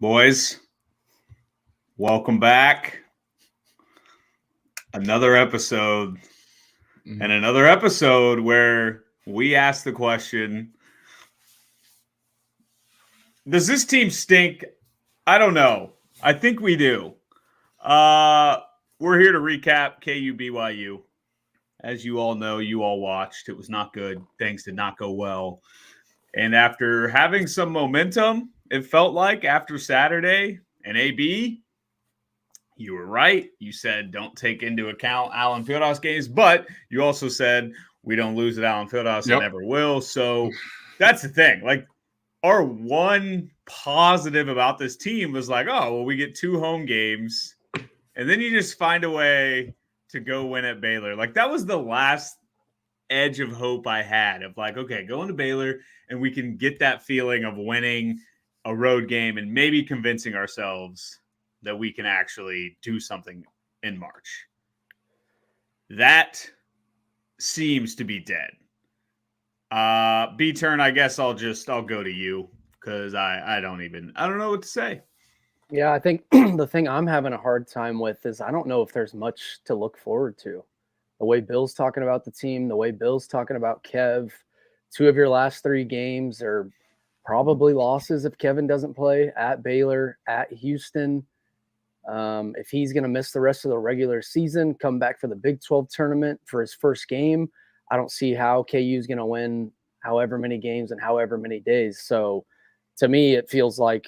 Boys, welcome back. Another episode, and another episode where we ask the question, does this team stink? I don't know. I think we do. We're here to recap KU BYU. As you all know, you all watched. It was not good. Things did not go well. And after having some momentum, it felt like after Saturday and AB, you were right. You said don't take into account Allen Fieldhouse games, but you also said we don't lose at Allen Fieldhouse and never will. So that's the thing. Like, our one positive about this team was like, oh, well, we get 2 home games, and then you just find a way to go win at Baylor. Like, that was the last edge of hope I had of like, okay, go into Baylor and we can get that feeling of winning a road game and maybe convincing ourselves that we can actually do something in March. That seems to be dead. B-turn, I guess I'll go to you because I don't know what to say. Yeah, I think the thing I'm having a hard time with is I don't know if there's much to look forward to. The way Bill's talking about the team, the way Bill's talking about Kev, 2 of your last 3 games are probably losses if Kevin doesn't play at Baylor, at Houston. If he's going to miss the rest of the regular season, come back for the Big 12 tournament for his first game, I don't see how KU is going to win however many games and however many days. So to me, it feels like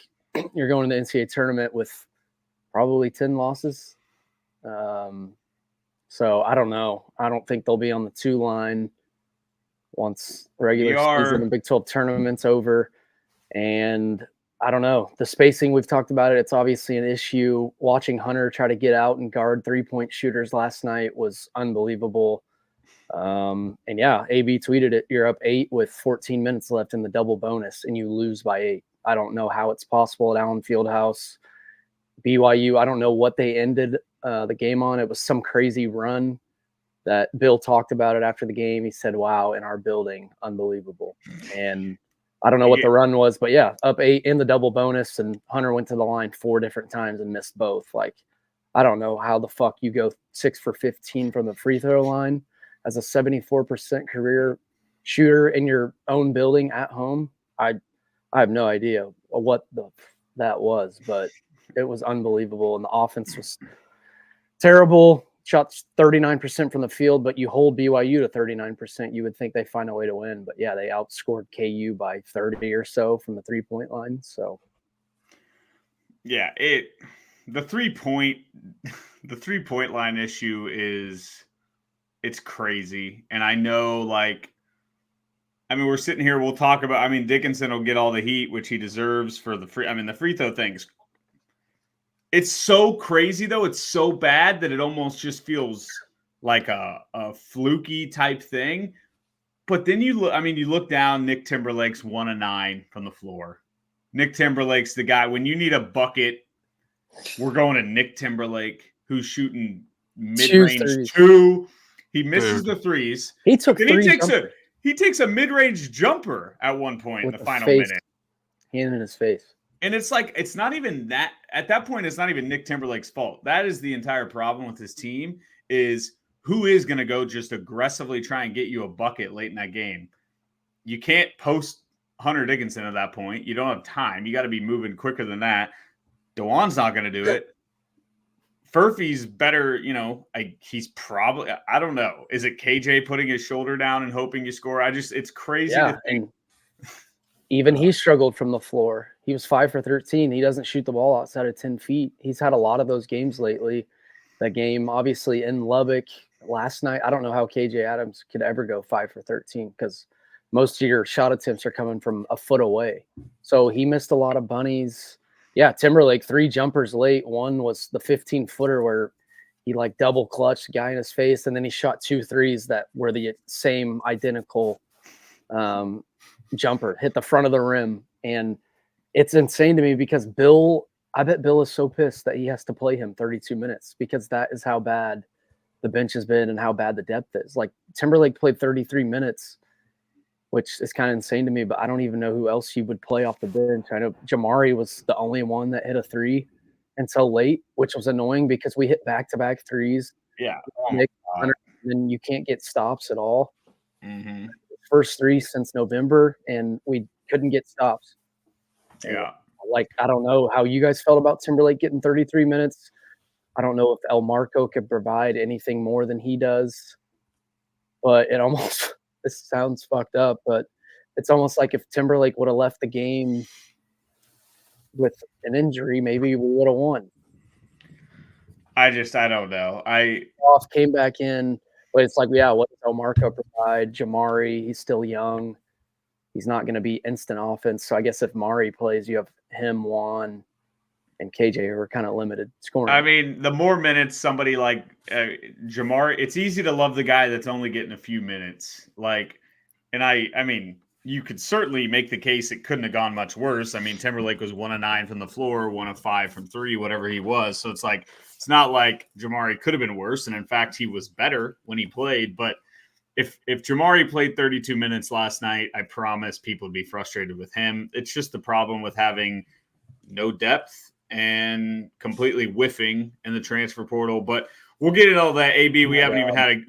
you're going to the NCAA tournament with probably 10 losses. So I don't know. I don't think they'll be on the 2 line once regular season and Big 12 tournament's over. And I don't know. The spacing, we've talked about it. It's obviously an issue. Watching Hunter try to get out and guard 3-point shooters last night was unbelievable. And yeah, AB tweeted it. You're up 8 with 14 minutes left in the double bonus and you lose by 8. I don't know how it's possible at Allen Fieldhouse. BYU, I don't know what they ended the game on. It was some crazy run that Bill talked about it after the game. He said, wow, in our building, unbelievable. And I don't know what the run was, but yeah, up 8 in the double bonus, and Hunter went to the line 4 different times and missed both. Like, I don't know how the fuck you go 6 for 15 from the free throw line as a 74% career shooter in your own building at home. I have no idea what that was, but it was unbelievable. And the offense was terrible. Shot 39% from the field, but you hold BYU to 39%. You would think they find a way to win. But yeah, they outscored KU by 30 or so from the 3-point line. So yeah, the 3-point line issue it's crazy. And I know, like, I mean, we're sitting here, we'll talk about, I mean, Dickinson will get all the heat, which he deserves for the free throw things. It's so crazy, though. It's so bad that it almost just feels like a fluky type thing. But then you look down, Nick Timberlake's 1 of 9 from the floor. Nick Timberlake's the guy, when you need a bucket, we're going to Nick Timberlake, who's shooting mid-range 2. He misses the threes. He took 3 He takes a mid-range jumper at one point in the final minute. Hand in his face. And it's like, it's not even that, at that point, it's not even Nick Timberlake's fault. That is the entire problem with this team, is who is going to go just aggressively try and get you a bucket late in that game. You can't post Hunter Dickinson at that point. You don't have time. You got to be moving quicker than that. DeJuan's not going to do it. Furphy's better, he's probably, I don't know. Is it KJ putting his shoulder down and hoping you score? It's crazy to think. And even he struggled from the floor. He was 5 for 13. He doesn't shoot the ball outside of 10 feet. He's had a lot of those games lately. That game, obviously, in Lubbock last night, I don't know how KJ Adams could ever go 5 for 13 because most of your shot attempts are coming from a foot away. So he missed a lot of bunnies. Yeah, Timberlake, 3 jumpers late. One was the 15-footer where he like double clutched the guy in his face, and then he shot 2 threes that were the same identical jumper, hit the front of the rim. And it's insane to me because I bet Bill is so pissed that he has to play him 32 minutes because that is how bad the bench has been and how bad the depth is. Like, Timberlake played 33 minutes which is kind of insane to me, but I don't even know who else you would play off the bench. I know Jamari was the only one that hit a three until late, which was annoying because we hit back-to-back threes. Yeah. And then you can't get stops at all. Mm-hmm. First three since November, and we couldn't get stops. Yeah. And, I don't know how you guys felt about Timberlake getting 33 minutes. I don't know if El Marco could provide anything more than he does. But it almost – this sounds fucked up, but it's almost like if Timberlake would have left the game with an injury, maybe we would have won. I don't know. Came back in, but it's like, yeah, what does El Marco provide? Jamari, he's still young. He's not going to be instant offense. So I guess if Mari plays, you have him, Juan, and KJ who are kind of limited scoring. I mean, the more minutes somebody like Jamari, it's easy to love the guy that's only getting a few minutes. And I mean, you could certainly make the case it couldn't have gone much worse. I mean, Timberlake was 1 of 9 from the floor, 1 of 5 from 3, whatever he was. So it's like, it's not like Jamari could have been worse. And in fact, he was better when he played. But if Jamari played 32 minutes last night, I promise people would be frustrated with him. It's just the problem with having no depth and completely whiffing in the transfer portal. But we'll get into all that. AB, we haven't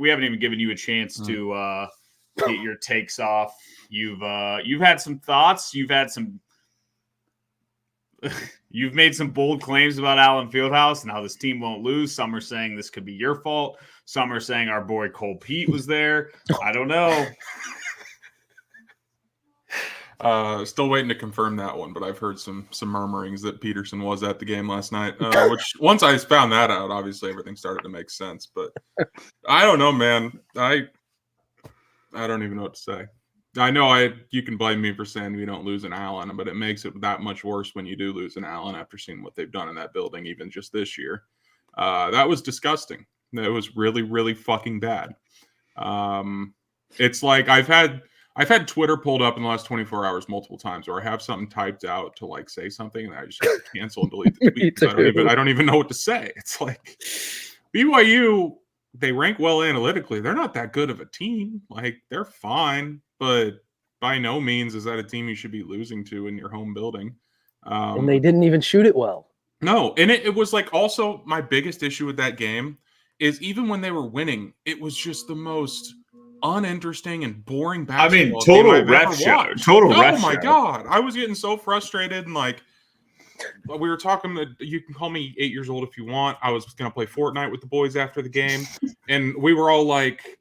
even given you a chance to get your takes off. You've had some thoughts. You've made some bold claims about Allen Fieldhouse and how this team won't lose. Some are saying this could be your fault. Some are saying our boy Cole Pete was there. I don't know. Still waiting to confirm that one, but I've heard some murmurings that Peterson was at the game last night. Which once I found that out, obviously everything started to make sense. But I don't know, man. I don't even know what to say. I know you can blame me for saying we don't lose an Allen, but it makes it that much worse when you do lose an Allen after seeing what they've done in that building, even just this year. That was disgusting. That was really, really fucking bad. It's like I've had Twitter pulled up in the last 24 hours multiple times, or I have something typed out to say something, and I just cancel and delete the tweet because I don't even know what to say. It's like BYU, they rank well analytically. They're not that good of a team. They're fine, but by no means is that a team you should be losing to in your home building. And they didn't even shoot it well. No, and it was also my biggest issue with that game is even when they were winning, it was just the most uninteresting and boring basketball. Total ref show. Oh my God. I was getting so frustrated, and we were talking that you can call me 8 years old if you want. I was going to play Fortnite with the boys after the game, and we were all like,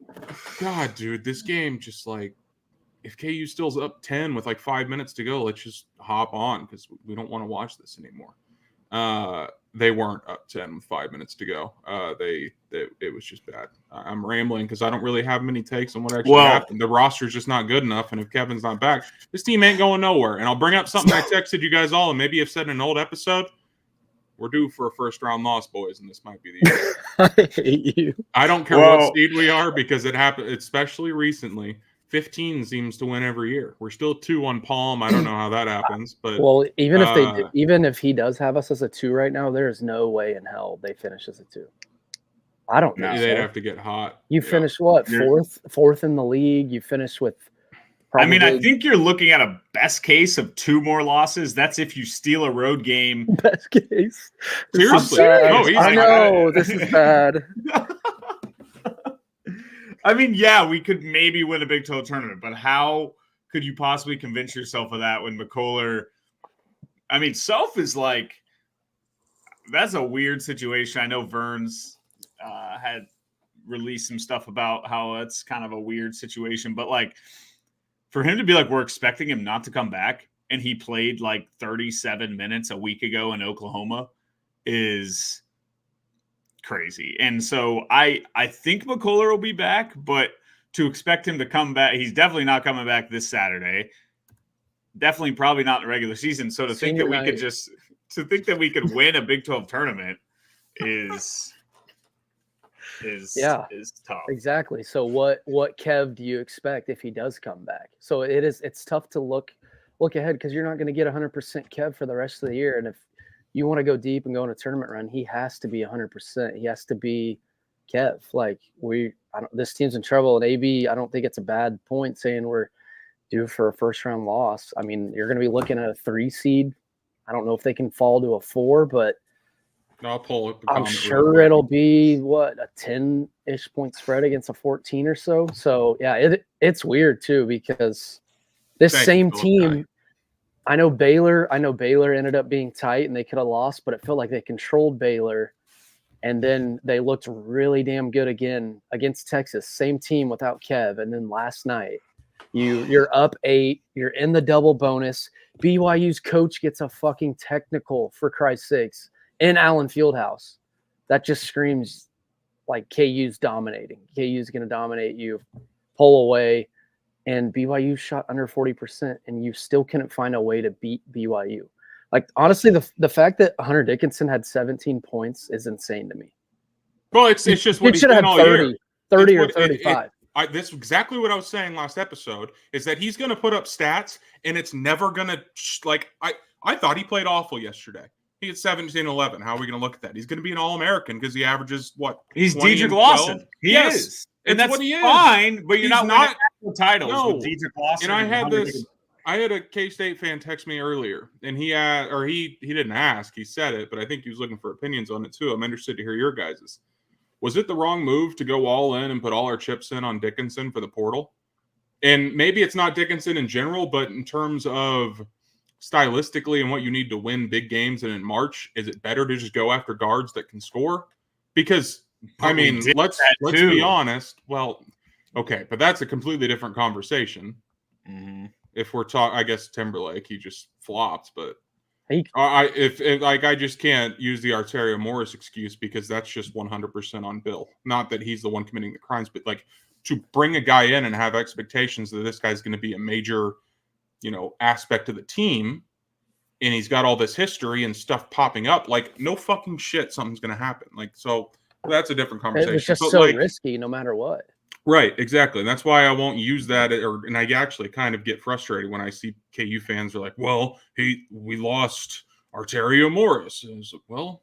God, dude, this game just if KU still's up 10 with 5 minutes to go, let's just hop on because we don't want to watch this anymore. They weren't up 10 with 5 minutes to go. It was just bad. I'm rambling because I don't really have many takes on what actually happened. The roster's just not good enough, and if Kevin's not back, this team ain't going nowhere. And I'll bring up something I texted you guys all, and maybe I've said in an old episode. We're due for a first-round loss, boys, and this might be the year. I hate you. I don't care what seed we are because it happened, especially recently. 15 seems to win every year. We're still 2 on Palm. I don't know how that happens, but even if he does have us as a 2 right now, there is no way in hell they finish as a 2. I don't know. They'd have to get hot. You finish what? Fourth in the league. You finish with. Probably, I think you're looking at a best case of 2 more losses. That's if you steal a road game. Best case. Seriously? I know this is bad. I mean, yeah, we could maybe win a Big 12 tournament, but how could you possibly convince yourself of that when McCullar – I mean, Self is that's a weird situation. I know Verns had released some stuff about how it's kind of a weird situation, but for him to be we're expecting him not to come back, and he played 37 minutes a week ago in Oklahoma is – crazy. And so I think McCullar will be back, but to expect him to come back, he's definitely not coming back this Saturday. Definitely probably not in the regular season. So to think that we could win a Big 12 tournament is tough. Exactly. So what Kev do you expect if he does come back? So it's tough to look ahead because you're not going to get 100% Kev for the rest of the year. And if you want to go deep and go on a tournament run, he has to be 100%. He has to be Kev. This team's in trouble. And AB, I don't think it's a bad point saying we're do for a first-round loss. I mean, you're going to be looking at a 3 seed. I don't know if they can fall to a 4, but I'll pull up I'm sure it'll be, a 10-ish point spread against a 14 or so. So, yeah, it's weird, too, because this same team – I know Baylor ended up being tight and they could have lost, but it felt like they controlled Baylor. And then they looked really damn good again against Texas. Same team without Kev. And then last night, you're up 8. You're in the double bonus. BYU's coach gets a fucking technical, for Christ's sakes, in Allen Fieldhouse. That just screams like KU's dominating. KU's going to dominate you. Pull away. And BYU shot under 40%, and you still couldn't find a way to beat BYU. Like, honestly, the fact that Hunter Dickinson had 17 points is insane to me. Well, it's just what he's been all 30 or 35. That's exactly what I was saying last episode, is that he's going to put up stats, and it's never going to I thought he played awful yesterday. He had 17-11. How are we going to look at that? He's going to be an All-American because he averages what? He's Dedrick Lawson. He is. And that's what he is. Fine, but you're not winning national titles with Dedrick Lawson. And I had a K-State fan text me earlier, and he didn't ask, he said it, but I think he was looking for opinions on it too. I'm interested to hear your guys's. Was it the wrong move to go all in and put all our chips in on Dickinson for the portal? And maybe it's not Dickinson in general, but in terms of stylistically and what you need to win big games and in March, is it better to just go after guards that can score? Because I mean, let's be honest. Well, okay, but that's a completely different conversation. Mm-hmm. If we're talking, I guess Timberlake, he just flopped, but I just can't use the Arterio Morris excuse because that's just 100% on Bill. Not that he's the one committing the crimes, but like to bring a guy in and have expectations that this guy's going to be a major, aspect of the team, and he's got all this history and stuff popping up. Like, no fucking shit, something's going to happen. Like, so. That's a different conversation. It was just so risky no matter what. Right, exactly. And that's why I won't use that. And I actually kind of get frustrated when I see KU fans are like, well, we lost Arterio Morris. And it's like, well,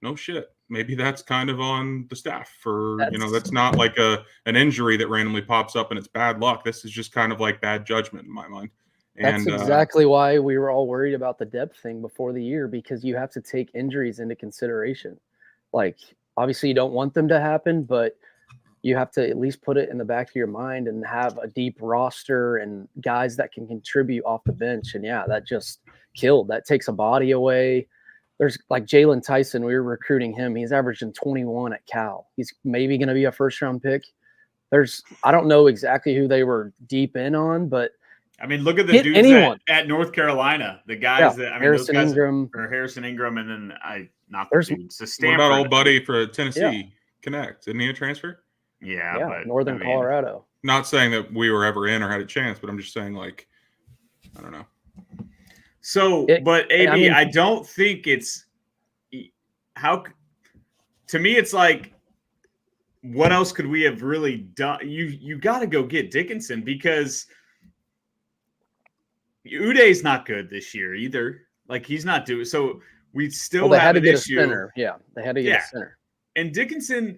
no shit. Maybe that's kind of on the staff that's not like an injury that randomly pops up and it's bad luck. This is just kind of like bad judgment in my mind. That's exactly why we were all worried about the depth thing before the year, because you have to take injuries into consideration. Like, obviously, you don't want them to happen, but you have to at least put it in the back of your mind and have a deep roster and guys that can contribute off the bench. And, yeah, that just killed. That takes a body away. There's like Jalen Tyson. We were recruiting him. He's averaging 21 at Cal. He's maybe going to be a first-round pick. I don't know exactly who they were deep in on, but I mean, look at the dudes at North Carolina. The guys Harrison Ingram, and then what about old buddy for Tennessee Connect? Didn't he a transfer? Yeah, but Northern Colorado. Not saying that we were ever in or had a chance, but I'm just saying, like, I don't know. So, but AB, I don't think it's how. To me, it's like, what else could we have really done? You got to go get Dickinson because Uday's not good this year either. Like, he's not doing so. We still have an issue. A center. Yeah, they had to get a center. And Dickinson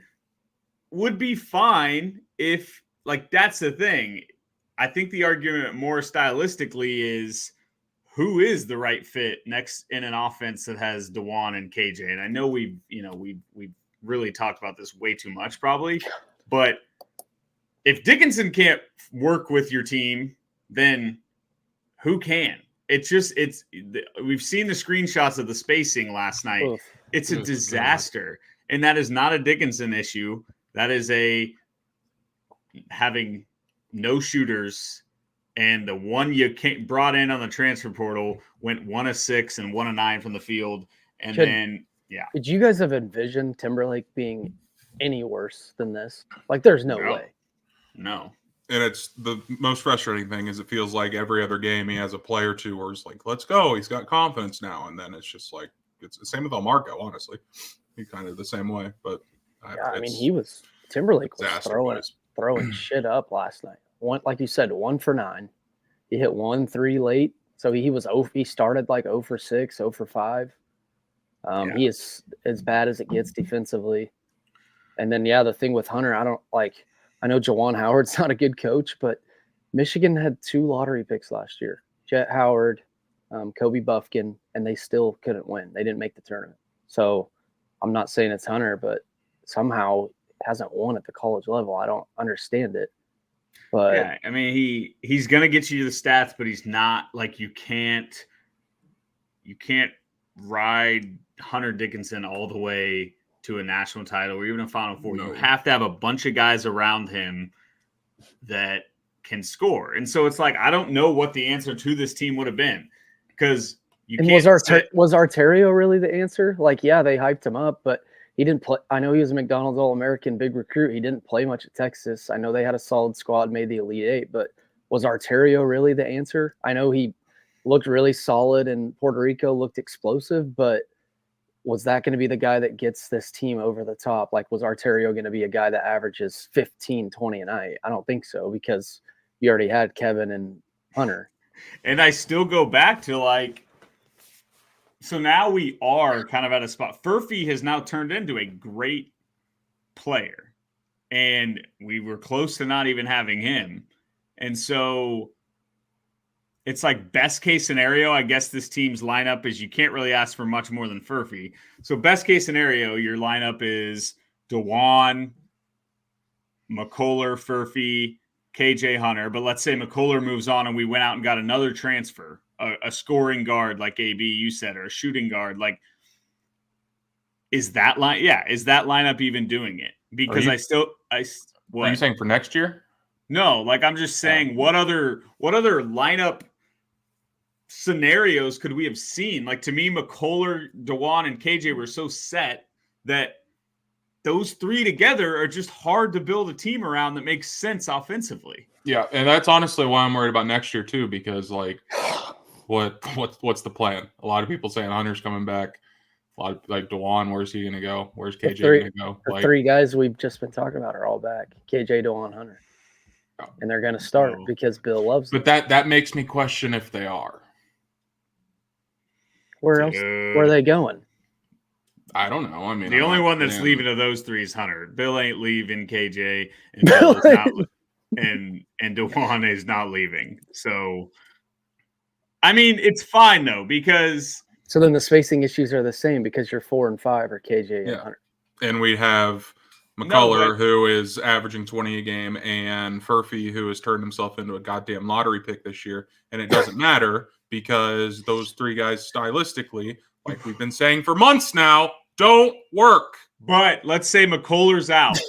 would be fine if, like, that's the thing. I think the argument more stylistically is who is the right fit next in an offense that has DeJuan and KJ. And I know we've really talked about this way too much probably, but if Dickinson can't work with your team, then who can? We've seen the screenshots of the spacing last night. Oof. It's a disaster. And that is not a Dickinson issue. That is having no shooters. And the one you brought in on the transfer portal went 1 of 6 and 1 of 9 from the field. And Could you guys have envisioned Timberlake being any worse than this? Like, there's no way. No. And it's the most frustrating thing is it feels like every other game he has a play or two where it's like, let's go. He's got confidence now. And then it's just like, it's the same with Marco, honestly. He kind of the same way. But Timberlake was throwing shit up last night. Like you said, 1 for 9. He hit 1 3 late. So he started like 0 for 6, 0 for 5. He is as bad as it gets defensively. And then, the thing with Hunter, I know Jawan Howard's not a good coach, but Michigan had 2 lottery picks last year, Jet Howard, Kobe Buffkin, and they still couldn't win. They didn't make the tournament. So I'm not saying it's Hunter, but somehow hasn't won at the college level. I don't understand it. But yeah, I mean, he's going to get you the stats, but he's not like you can't ride Hunter Dickinson all the way to a national title or even a Final Four. No. You have to have a bunch of guys around him that can score. And so it's like, I don't know what the answer to this team would have been, because was Arterio really the answer? Like, yeah, they hyped him up, but he didn't play. I know he was a McDonald's All-American, big recruit. He didn't play much at Texas. I know they had a solid squad, made the Elite Eight, but was Arterio really the answer? I know he looked really solid and Puerto Rico looked explosive, but was that going to be the guy that gets this team over the top? Like, was Arterio going to be a guy that averages 15, 20 a night? I don't think so, because you already had Kevin and Hunter. And I still go back to, like, so now we are kind of at a spot. Furphy has now turned into a great player, and we were close to not even having him. And so it's like best case scenario, I guess this team's lineup is, you can't really ask for much more than Furphy. So best case scenario, your lineup is DeJuan, McCullar, Furphy, KJ, Hunter. But let's say McCullar moves on and we went out and got another transfer, a scoring guard like AB you said, or a shooting guard. Like, is that lineup even doing it? Because what? Are you saying for next year? No, like, I'm just saying, what other lineup scenarios could we have seen? Like, to me, McCullar, DeJuan, and KJ were so set that those three together are just hard to build a team around that makes sense offensively. Yeah, and that's honestly why I'm worried about next year too, because like, what's the plan? A lot of people saying Hunter's coming back. A lot of, like, DeJuan, where's he going to go? Where's KJ going to go? The 3 guys we've just been talking about are all back. KJ, DeJuan, Hunter. And they're going to start because Bill loves them. But that makes me question if they are. Where else? Where are they going? I don't know. I mean, the only one that's leaving of those 3 is Hunter. Bill ain't leaving KJ, and Bill is not, and DeJuan is not leaving. So, I mean, it's fine though, because so then the spacing issues are the same, because you're 4 and 5 are KJ and Hunter, and we have McCullar, who is averaging 20 a game, and Furphy, who has turned himself into a goddamn lottery pick this year. And it doesn't matter, because those 3 guys stylistically, like we've been saying for months now, don't work. But let's say McCullar's out.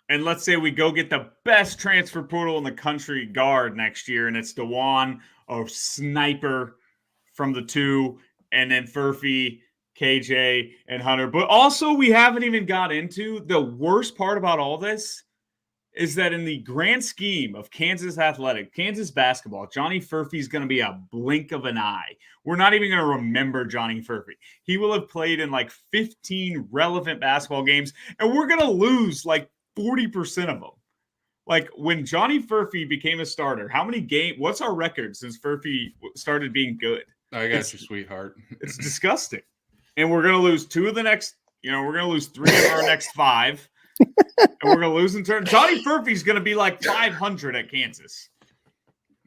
And let's say we go get the best transfer portal in the country guard next year, and it's DeJuan, a sniper from the 2, and then Furphy, KJ, and Hunter. But also, we haven't even got into the worst part about all this is that in the grand scheme of Kansas basketball, Johnny Furphy is going to be a blink of an eye. We're not even going to remember Johnny Furphy. He will have played in like 15 relevant basketball games, and we're going to lose like 40% of them. Like, when Johnny Furphy became a starter, what's our record since Furphy started being good? I got you, sweetheart. It's disgusting. And we're going to lose 2 of the next, we're going to lose 3 of our next 5. And we're going to lose in turn. Johnny Furphy's going to be like 500 at Kansas.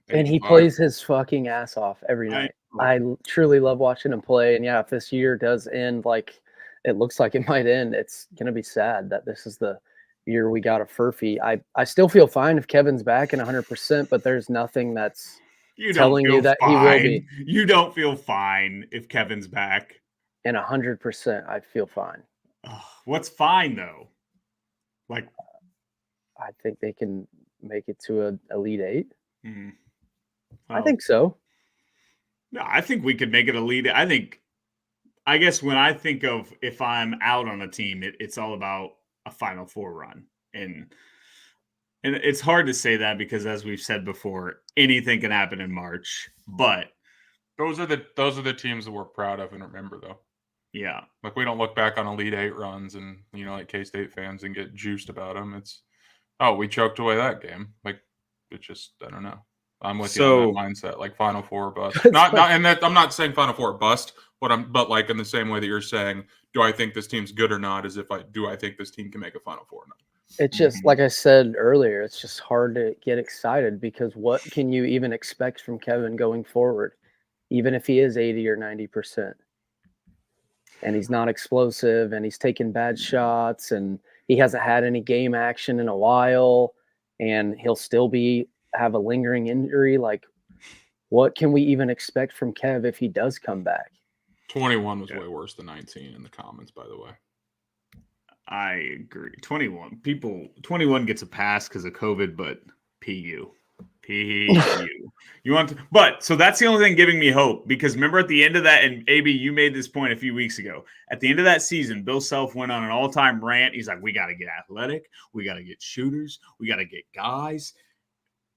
And he plays his fucking ass off every night. I truly love watching him play. And yeah, if this year does end like it looks like it might end, it's going to be sad that this is the year we got a Furphy. I still feel fine if Kevin's back and 100%, but there's nothing that's telling you that he will be. You don't feel fine if Kevin's back. And 100%, I feel fine. What's fine though? Like, I think they can make it to an Elite 8. Mm-hmm. I think so. No, I think we could make it Elite. I guess when I think of if I'm out on a team, it's all about a Final Four run, and it's hard to say that because, as we've said before, anything can happen in March. But those are the teams that we're proud of and remember, though. Yeah, like we don't look back on Elite 8 runs and like K-State fans and get juiced about them. It's we choked away that game. Like, it's just, I don't know. I'm with you on that mindset, like Final Four bust. And that I'm not saying Final Four bust. But like in the same way that you're saying, do I think this team's good or not? As if do I think this team can make a Final Four or not? It's just like I said earlier, it's just hard to get excited because what can you even expect from Kevin going forward, even if he is 80 or 90%? And he's not explosive and he's taking bad shots and he hasn't had any game action in a while and he'll still have a lingering injury. Like, what can we even expect from Kev if he does come back? 21 was way worse than 19 in the comments, by the way. I agree. 21 gets a pass because of COVID, but PU. You want to, but so that's the only thing giving me hope because remember at the end of that, and AB, you made this point a few weeks ago. At the end of that season, Bill Self went on an all-time rant. He's like, we got to get athletic, we got to get shooters, we got to get guys.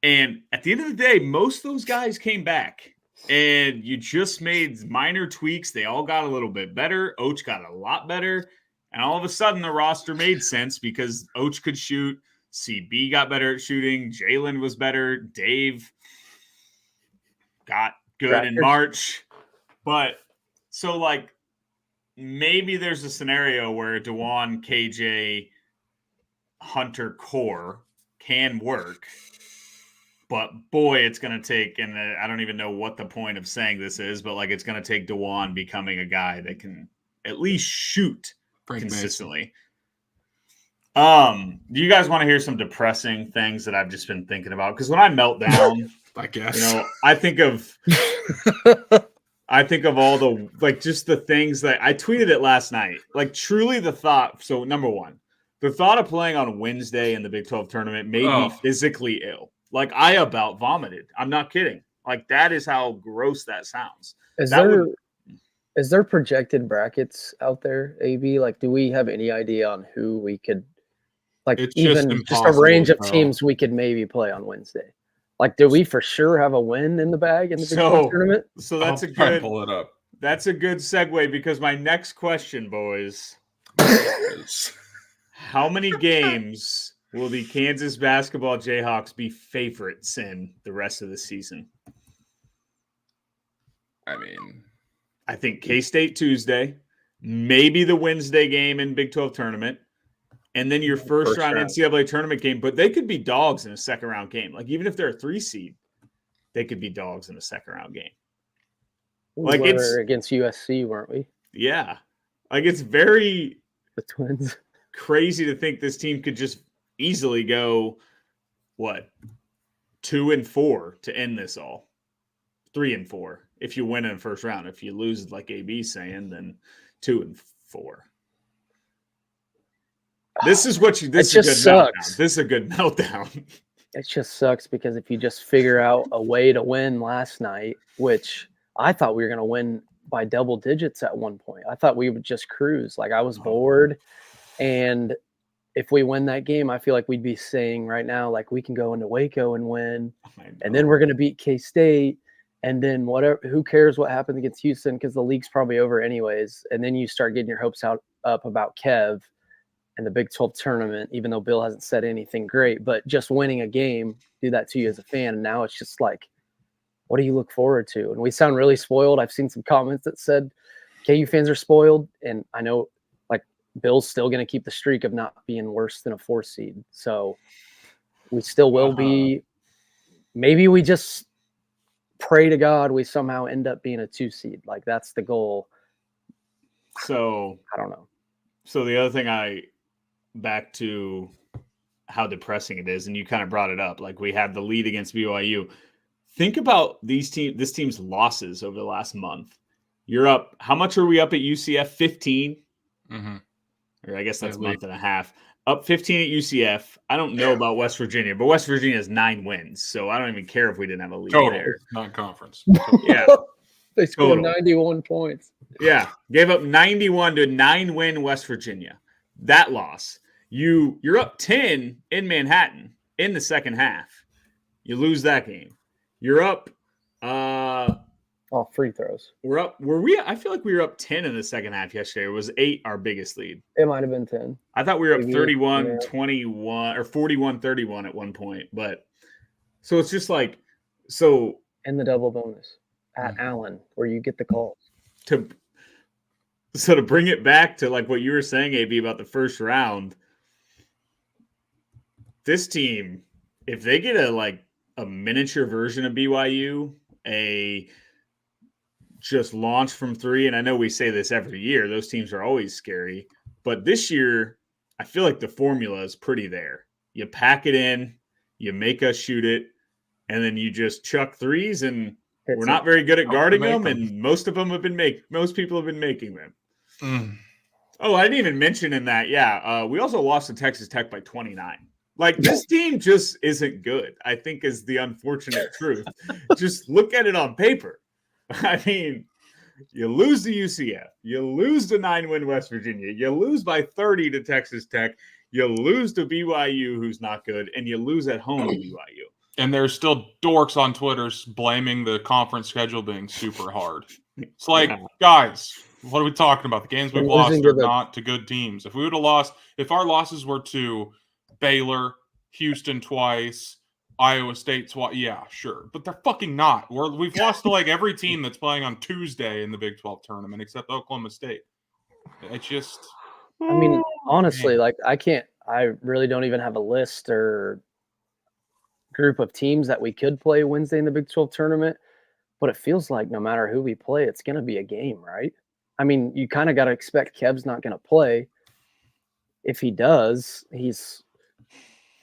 And at the end of the day, most of those guys came back. And you just made minor tweaks. They all got a little bit better. Oach got a lot better. And all of a sudden, the roster made sense because Oach could shoot. CB got better at shooting. Jalen was better. Dave got good in March. But so, like, maybe there's a scenario where DeJuan, KJ, Hunter core can work. But boy, it's going to take, and I don't even know what the point of saying this is, but like it's going to take DeJuan becoming a guy that can at least shoot consistently. Do you guys want to hear some depressing things that I've just been thinking about? Because when I melt down, I guess I think of all the like just the things that I tweeted it last night. Like truly the thought. So number one, the thought of playing on Wednesday in the Big 12 tournament made me physically ill. Like I about vomited. I'm not kidding. Like that is how gross that sounds. Is there projected brackets out there, AB? Like, do we have any idea on who we could, like, it's even just a range of teams we could maybe play on Wednesday? Like, do we for sure have a win in the bag in the Big 12 tournament? So that's pull it up. That's a good segue because my next question, boys, how many games will the Kansas basketball Jayhawks be favorites in the rest of the season? I mean, I think K-State Tuesday, maybe the Wednesday game in Big 12 tournament, and then your first round NCAA tournament game. But they could be dogs in a second round game. Like even if they're a 3 seed, they could be dogs in a second round game. Like it's against USC, weren't we? Yeah, like it's very the Twins crazy to think this team could just easily go 2-4 to end this all. 3-4 if you win in the first round. If you lose, like AB's saying, then 2-4. This is what you. This is a good meltdown. This is a good meltdown. It just sucks because if you just figure out a way to win last night, which I thought we were going to win by double digits at one point. I thought we would just cruise. Like I was bored, and if we win that game, I feel like we'd be saying right now, like we can go into Waco and win, and then we're going to beat K-State, and then whatever. Who cares what happens against Houston because the league's probably over anyways. And then you start getting your hopes up about Kev and the Big 12 tournament, even though Bill hasn't said anything great. But just winning a game do that to you as a fan, and now it's just like, what do you look forward to? And we sound really spoiled. I've seen some comments that said KU fans are spoiled, and I know. Bill's still going to keep the streak of not being worse than a 4 seed. So we still will be. Maybe we just pray to God we somehow end up being a 2 seed. Like that's the goal. So I don't know. So the other thing back to how depressing it is, and you kind of brought it up. Like we had the lead against BYU. Think about this team's losses over the last month. You're up. How much are we up at UCF? 15. Mm-hmm. Or I guess that's a month and a half. Up 15 at UCF. I don't know about West Virginia, but West Virginia has 9 wins, so I don't even care if we didn't have a lead there. Non-conference. Yeah. They scored 91 points. Yeah. Gave up 91 to 9-win West Virginia. That loss. You're up 10 in Manhattan in the second half. You lose that game. You're up free throws. I feel like we were up 10 in the second half yesterday. It was 8 our biggest lead. It might have been 10. I thought we were up 31-21 or 41-31 at one point. But so it's just like and the double bonus at Allen where you get the calls. To bring it back to like what you were saying, AB, about the first round, this team, if they get a miniature version of BYU, just launch from three, and I know we say this every year, those teams are always scary, but this year I feel like the formula is pretty there. You pack it in, you make us shoot it, and then you just chuck threes, and we're not very good at guarding them, and most people have been making them. Oh, I didn't even mention in that, we also lost to Texas Tech by 29. Like, this team just isn't good, I think, is the unfortunate truth. Just look at it on paper. I mean, you lose to UCF, you lose to 9-win West Virginia, you lose by 30 to Texas Tech, you lose to BYU, who's not good, and you lose at home to BYU. And there's still dorks on Twitter blaming the conference schedule being super hard. It's like, guys, what are we talking about? The games we've lost are not to good teams. If we would have lost, if our losses were to Baylor, Houston twice, Iowa State twice, yeah, sure. But they're fucking not. We've lost to every team that's playing on Tuesday in the Big 12 tournament except Oklahoma State. It's just... I mean, honestly, I really don't even have a list or group of teams that we could play Wednesday in the Big 12 tournament, but it feels like no matter who we play, it's going to be a game, right? I mean, you kind of got to expect Kev's not going to play. If he does,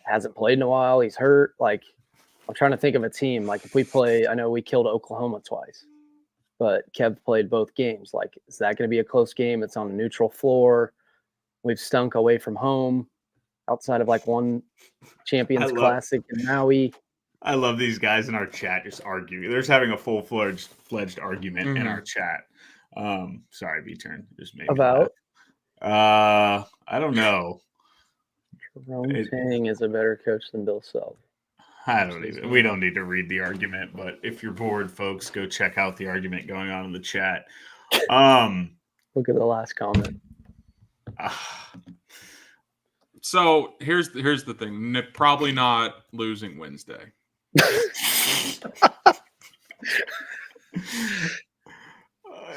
hasn't played in a while. He's hurt. Like, I'm trying to think of a team. Like, if we play, I know we killed Oklahoma twice, but Kev played both games. Like, is that going to be a close game? It's on a neutral floor. We've stunk away from home outside of one Champions Classic in Maui. I love these guys in our chat just arguing. They're just having a full-fledged argument in our chat. Sorry, B-turn. Just maybe about? I don't know. Jerome Tang is a better coach than Bill Self. We don't need to read the argument, but if you're bored, folks, go check out the argument going on in the chat. Look at the last comment. So here's the thing. Probably not losing Wednesday.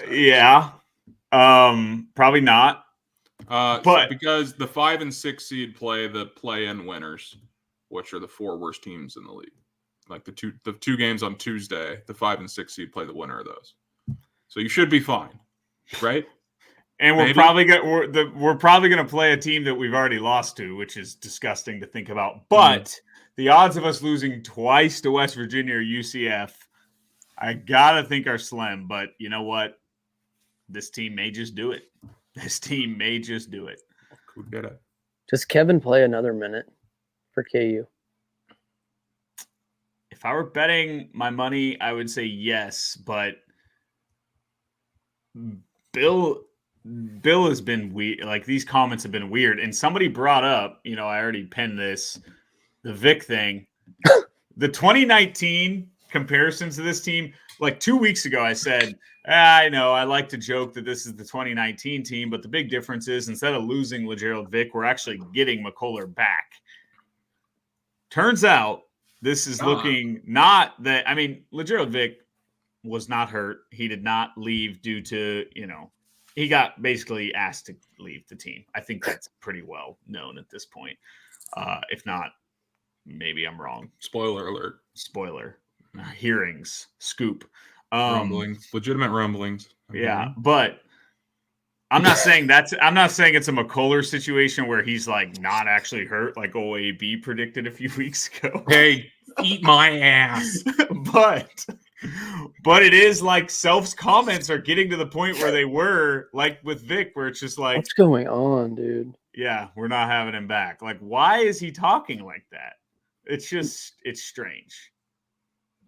Yeah. Probably not. But because the 5 and 6 seed play the play-in winners, which are the 4 worst teams in the league. Like the two games on Tuesday, the 5 and 6 seed play the winner of those. So you should be fine, right? And we're probably going to play a team that we've already lost to, which is disgusting to think about. But the odds of us losing twice to West Virginia or UCF, I gotta think are slim. But you know what? This team may just do it. Could get it. Does Kevin play another minute for KU? If I were betting my money, I would say yes. But Bill has been weird. Like, these comments have been weird. And somebody brought up, I already pinned this, the Vic thing. The 2019 comparisons to this team, like 2 weeks ago, I said, I know, I like to joke that this is the 2019 team, but the big difference is instead of losing LeGerald Vic, we're actually getting McCullar back. Turns out this is looking not that, I mean, LeGerald Vic was not hurt. He did not leave due to, he got basically asked to leave the team. I think that's pretty well known at this point. If not, maybe I'm wrong. Spoiler alert. Spoiler. Hearings. Scoop. Rumblings. Legitimate rumblings. Yeah, but I'm not saying it's a McCullar situation where he's not actually hurt like OAB predicted a few weeks ago. Hey, eat my ass. But it is Self's comments are getting to the point where they were with Vic, where it's just what's going on, dude? Yeah, we're not having him back. Why is he talking like that? It's strange.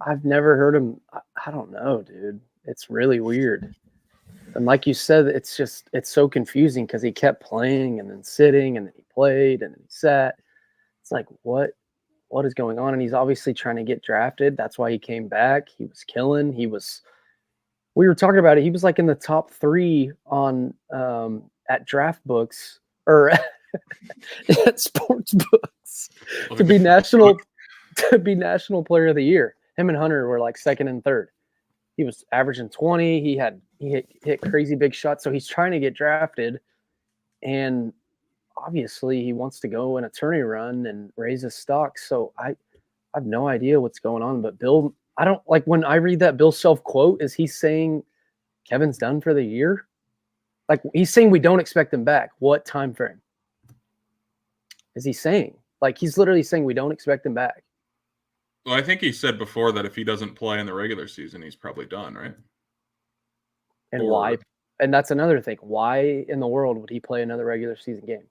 I've never heard him. I don't know, dude. It's really weird. And like you said, it's so confusing because he kept playing and then sitting and then he played and then he sat. It's what is going on? And he's obviously trying to get drafted. That's why he came back. He was killing. We were talking about it. He was in the top 3 on at draft books or at sports books to be national player of the year. Him and Hunter were 2nd and 3rd. He was averaging 20. He hit crazy big shots. So he's trying to get drafted. And obviously he wants to go in a tourney run and raise his stock. So I have no idea what's going on. But Bill, I don't like when I read that Bill Self quote, is he saying Kevin's done for the year? Like he's saying we don't expect him back. What time frame is he saying? Like he's literally saying we don't expect him back. Well, I think he said before that if he doesn't play in the regular season, he's probably done, right? And why? And that's another thing. Why in the world would he play another regular season game?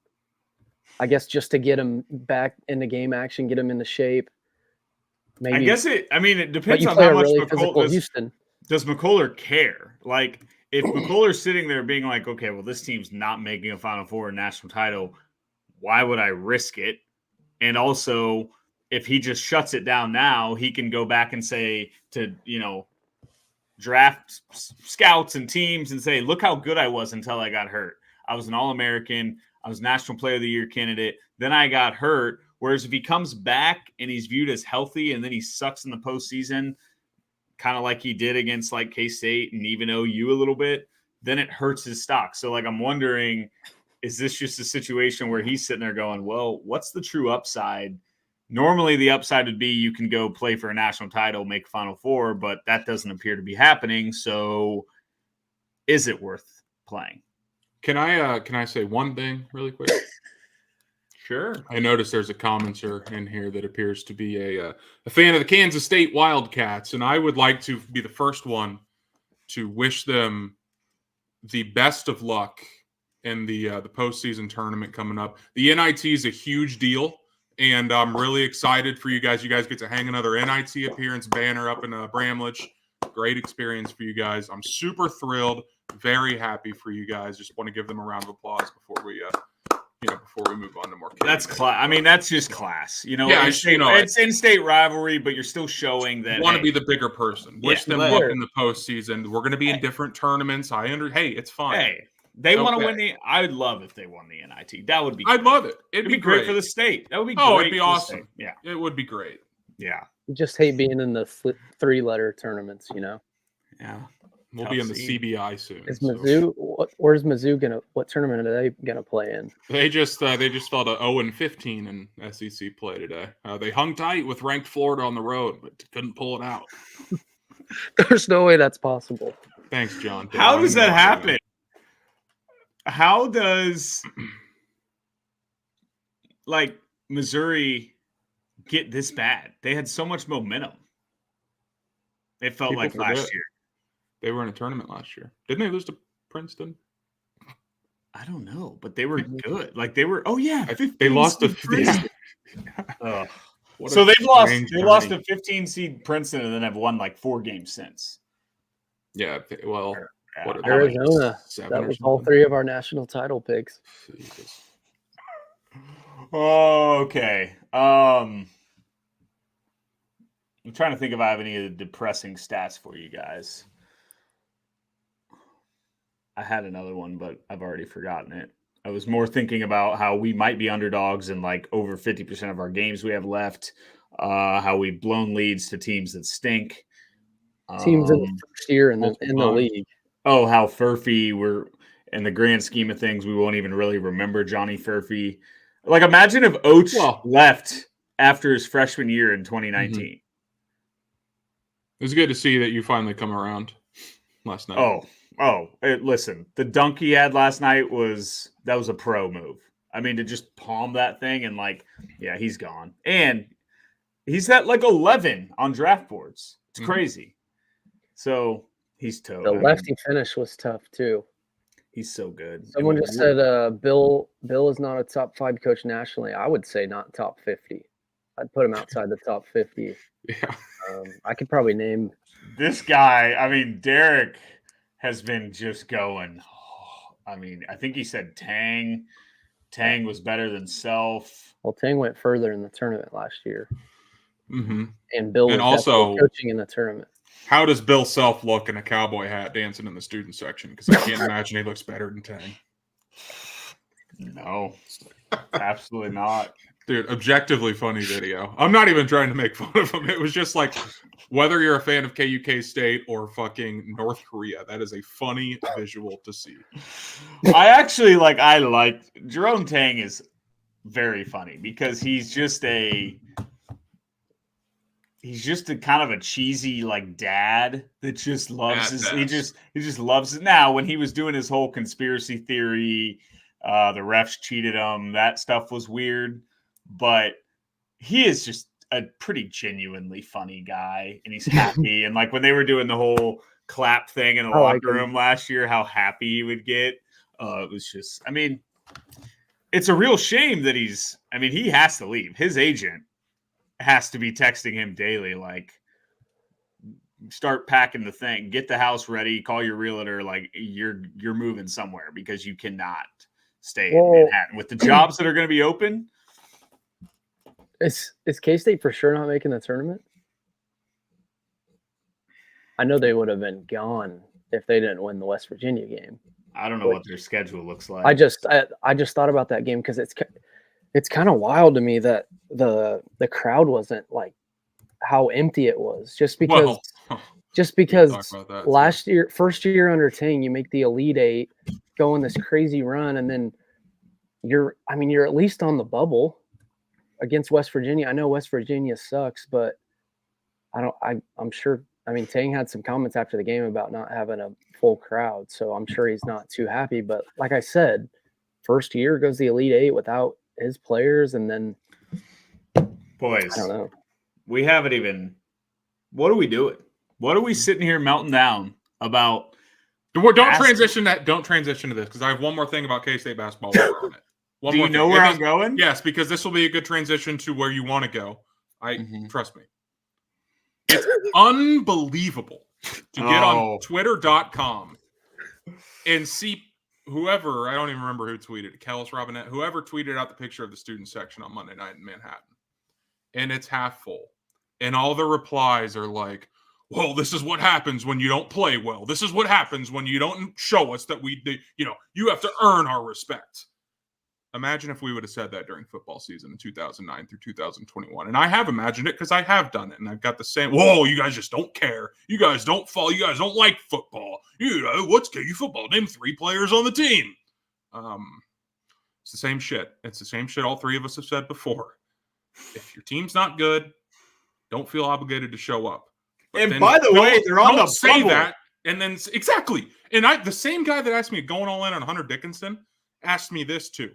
I guess just to get him back into game action, get him into shape. Maybe. I guess it depends on how much really does McCullar care. Like if McCullar's sitting there being like, okay, well, this team's not making a Final Four or national title, why would I risk it? And also, if he just shuts it down now, he can go back and say to, draft scouts and teams and say, look how good I was until I got hurt. I was an All-American. I was National Player of the Year candidate. Then I got hurt. Whereas if he comes back and he's viewed as healthy and then he sucks in the postseason, kind of like he did against like K-State and even OU a little bit, then it hurts his stock. So like I'm wondering, is this just a situation where he's sitting there going, well, what's the true upside? Normally the upside would be you can go play for a national title, make Final Four, but that doesn't appear to be happening. So is it worth playing? Can I say one thing really quick? Sure. I noticed there's a commenter in here that appears to be a fan of the Kansas State Wildcats, and I would like to be the first one to wish them the best of luck in the postseason tournament coming up. The NIT is a huge deal, and I'm really excited for you guys. You guys get to hang another NIT appearance banner up in Bramlage. Great experience for you guys. I'm super thrilled, very happy for you guys. Just want to give them a round of applause before we move on to more. That's class. I mean, that's just class. Yeah, it's in-state rivalry, but you're still showing that. You want to be the bigger person. Wish them luck in the postseason. We're going to be in different tournaments. Hey, it's fine. Hey, they want to win I would love if they won the NIT. That would be. I'd love it. It'd be great for the state. That would be. Oh, it'd be awesome. Yeah, it would be great. Yeah. You just hate being in the 3-letter tournaments, Yeah. We'll be in the CBI soon. Is Mizzou? Where's Mizzou gonna? What tournament are they gonna play in? They just fell to 0-15 in SEC play today. They hung tight with ranked Florida on the road, but couldn't pull it out. There's no way that's possible. Thanks, John. How does that happen? How does Missouri get this bad? They had so much momentum. It felt like last year. They were in a tournament last year. Didn't they lose to Princeton? I don't know, but they were good. Like they were. Oh yeah, they lost to Princeton. So they've lost. They lost to 15 seed Princeton and then have won like 4 games since. Yeah. Well, Arizona. That was all 3 of our national title picks. Jesus. Okay. I'm trying to think if I have any of the depressing stats for you guys. I had another one, but I've already forgotten it. I was more thinking about how we might be underdogs in like over 50% of our games we have left, how we've blown leads to teams that stink. Teams in the first year in the league. Oh, how Furphy, we're in the grand scheme of things, we won't even really remember Johnny Furphy. Like imagine if Oach left after his freshman year in 2019. Mm-hmm. It was good to see that you finally come around last night. Listen, the dunk he had last night was a pro move. I mean, to just palm that thing and he's gone. And he's at 11 on draft boards. It's crazy. So he's tough. The lefty finish was tough too. He's so good. Someone just said Bill is not a top 5 coach nationally. I would say not top 50. I'd put him outside the top 50. Yeah. I could probably name this guy. I mean, Derek has been just going. I think he said Tang. Tang was better than Self. Well, Tang went further in the tournament last year. Mm-hmm. And Bill was also coaching in the tournament. How does Bill Self look in a cowboy hat dancing in the student section? Because I can't imagine he looks better than Tang. No, absolutely not. Dude, objectively funny video. I'm not even trying to make fun of him. It was just like, whether you're a fan of KUK State or fucking North Korea, that is a funny visual to see. I like Jerome Tang is very funny because he's just a kind of a cheesy like dad that just loves he just loves it. Now when he was doing his whole conspiracy theory, the refs cheated him, that stuff was weird, but he is just a pretty genuinely funny guy, and he's happy. And like when they were doing the whole clap thing in the locker room last year, how happy he would get. It was just, I mean, it's a real shame that he has to leave. His agent has to be texting him daily, like, start packing the thing, get the house ready, call your realtor, like you're moving somewhere because you cannot stay in Manhattan with the jobs that are going to be open. Is K-State for sure not making the tournament? I know they would have been gone if they didn't win the West Virginia game. I don't know what their schedule looks like. I just thought about that game because it's kind of wild to me that the crowd wasn't like how empty it was. Just because last year, first year under Tang, you make the Elite Eight, go on this crazy run, and then you're at least on the bubble against West Virginia. I know West Virginia sucks, but I'm sure. I mean, Tang had some comments after the game about not having a full crowd, so I'm sure he's not too happy. But like I said, first year goes the Elite Eight without his players, and then boys, I don't know. We haven't even. What are we doing? What are we sitting here melting down about? Don't transition to this because I have one more thing about K-State basketball. Do you know where I'm going? Yes, because this will be a good transition to where you want to go. Trust me. It's unbelievable to get on twitter.com and see whoever, I don't even remember who tweeted it, Kellis Robinette, whoever tweeted out the picture of the student section on Monday night in Manhattan. And it's half full. And all the replies are like, well, this is what happens when you don't play well. This is what happens when you don't show us that you have to earn our respect. Imagine if we would have said that during football season in 2009 through 2021. And I have imagined it because I have done it. And I've got the same, whoa, you guys just don't care. You guys don't follow. You guys don't like football. What's KU football? Name 3 players on the team. It's the same shit. It's the same shit all 3 of us have said before. If your team's not good, don't feel obligated to show up. But and by the way, they're on the say bubble. That. And then, exactly. And the same guy that asked me going all in on Hunter Dickinson asked me this too.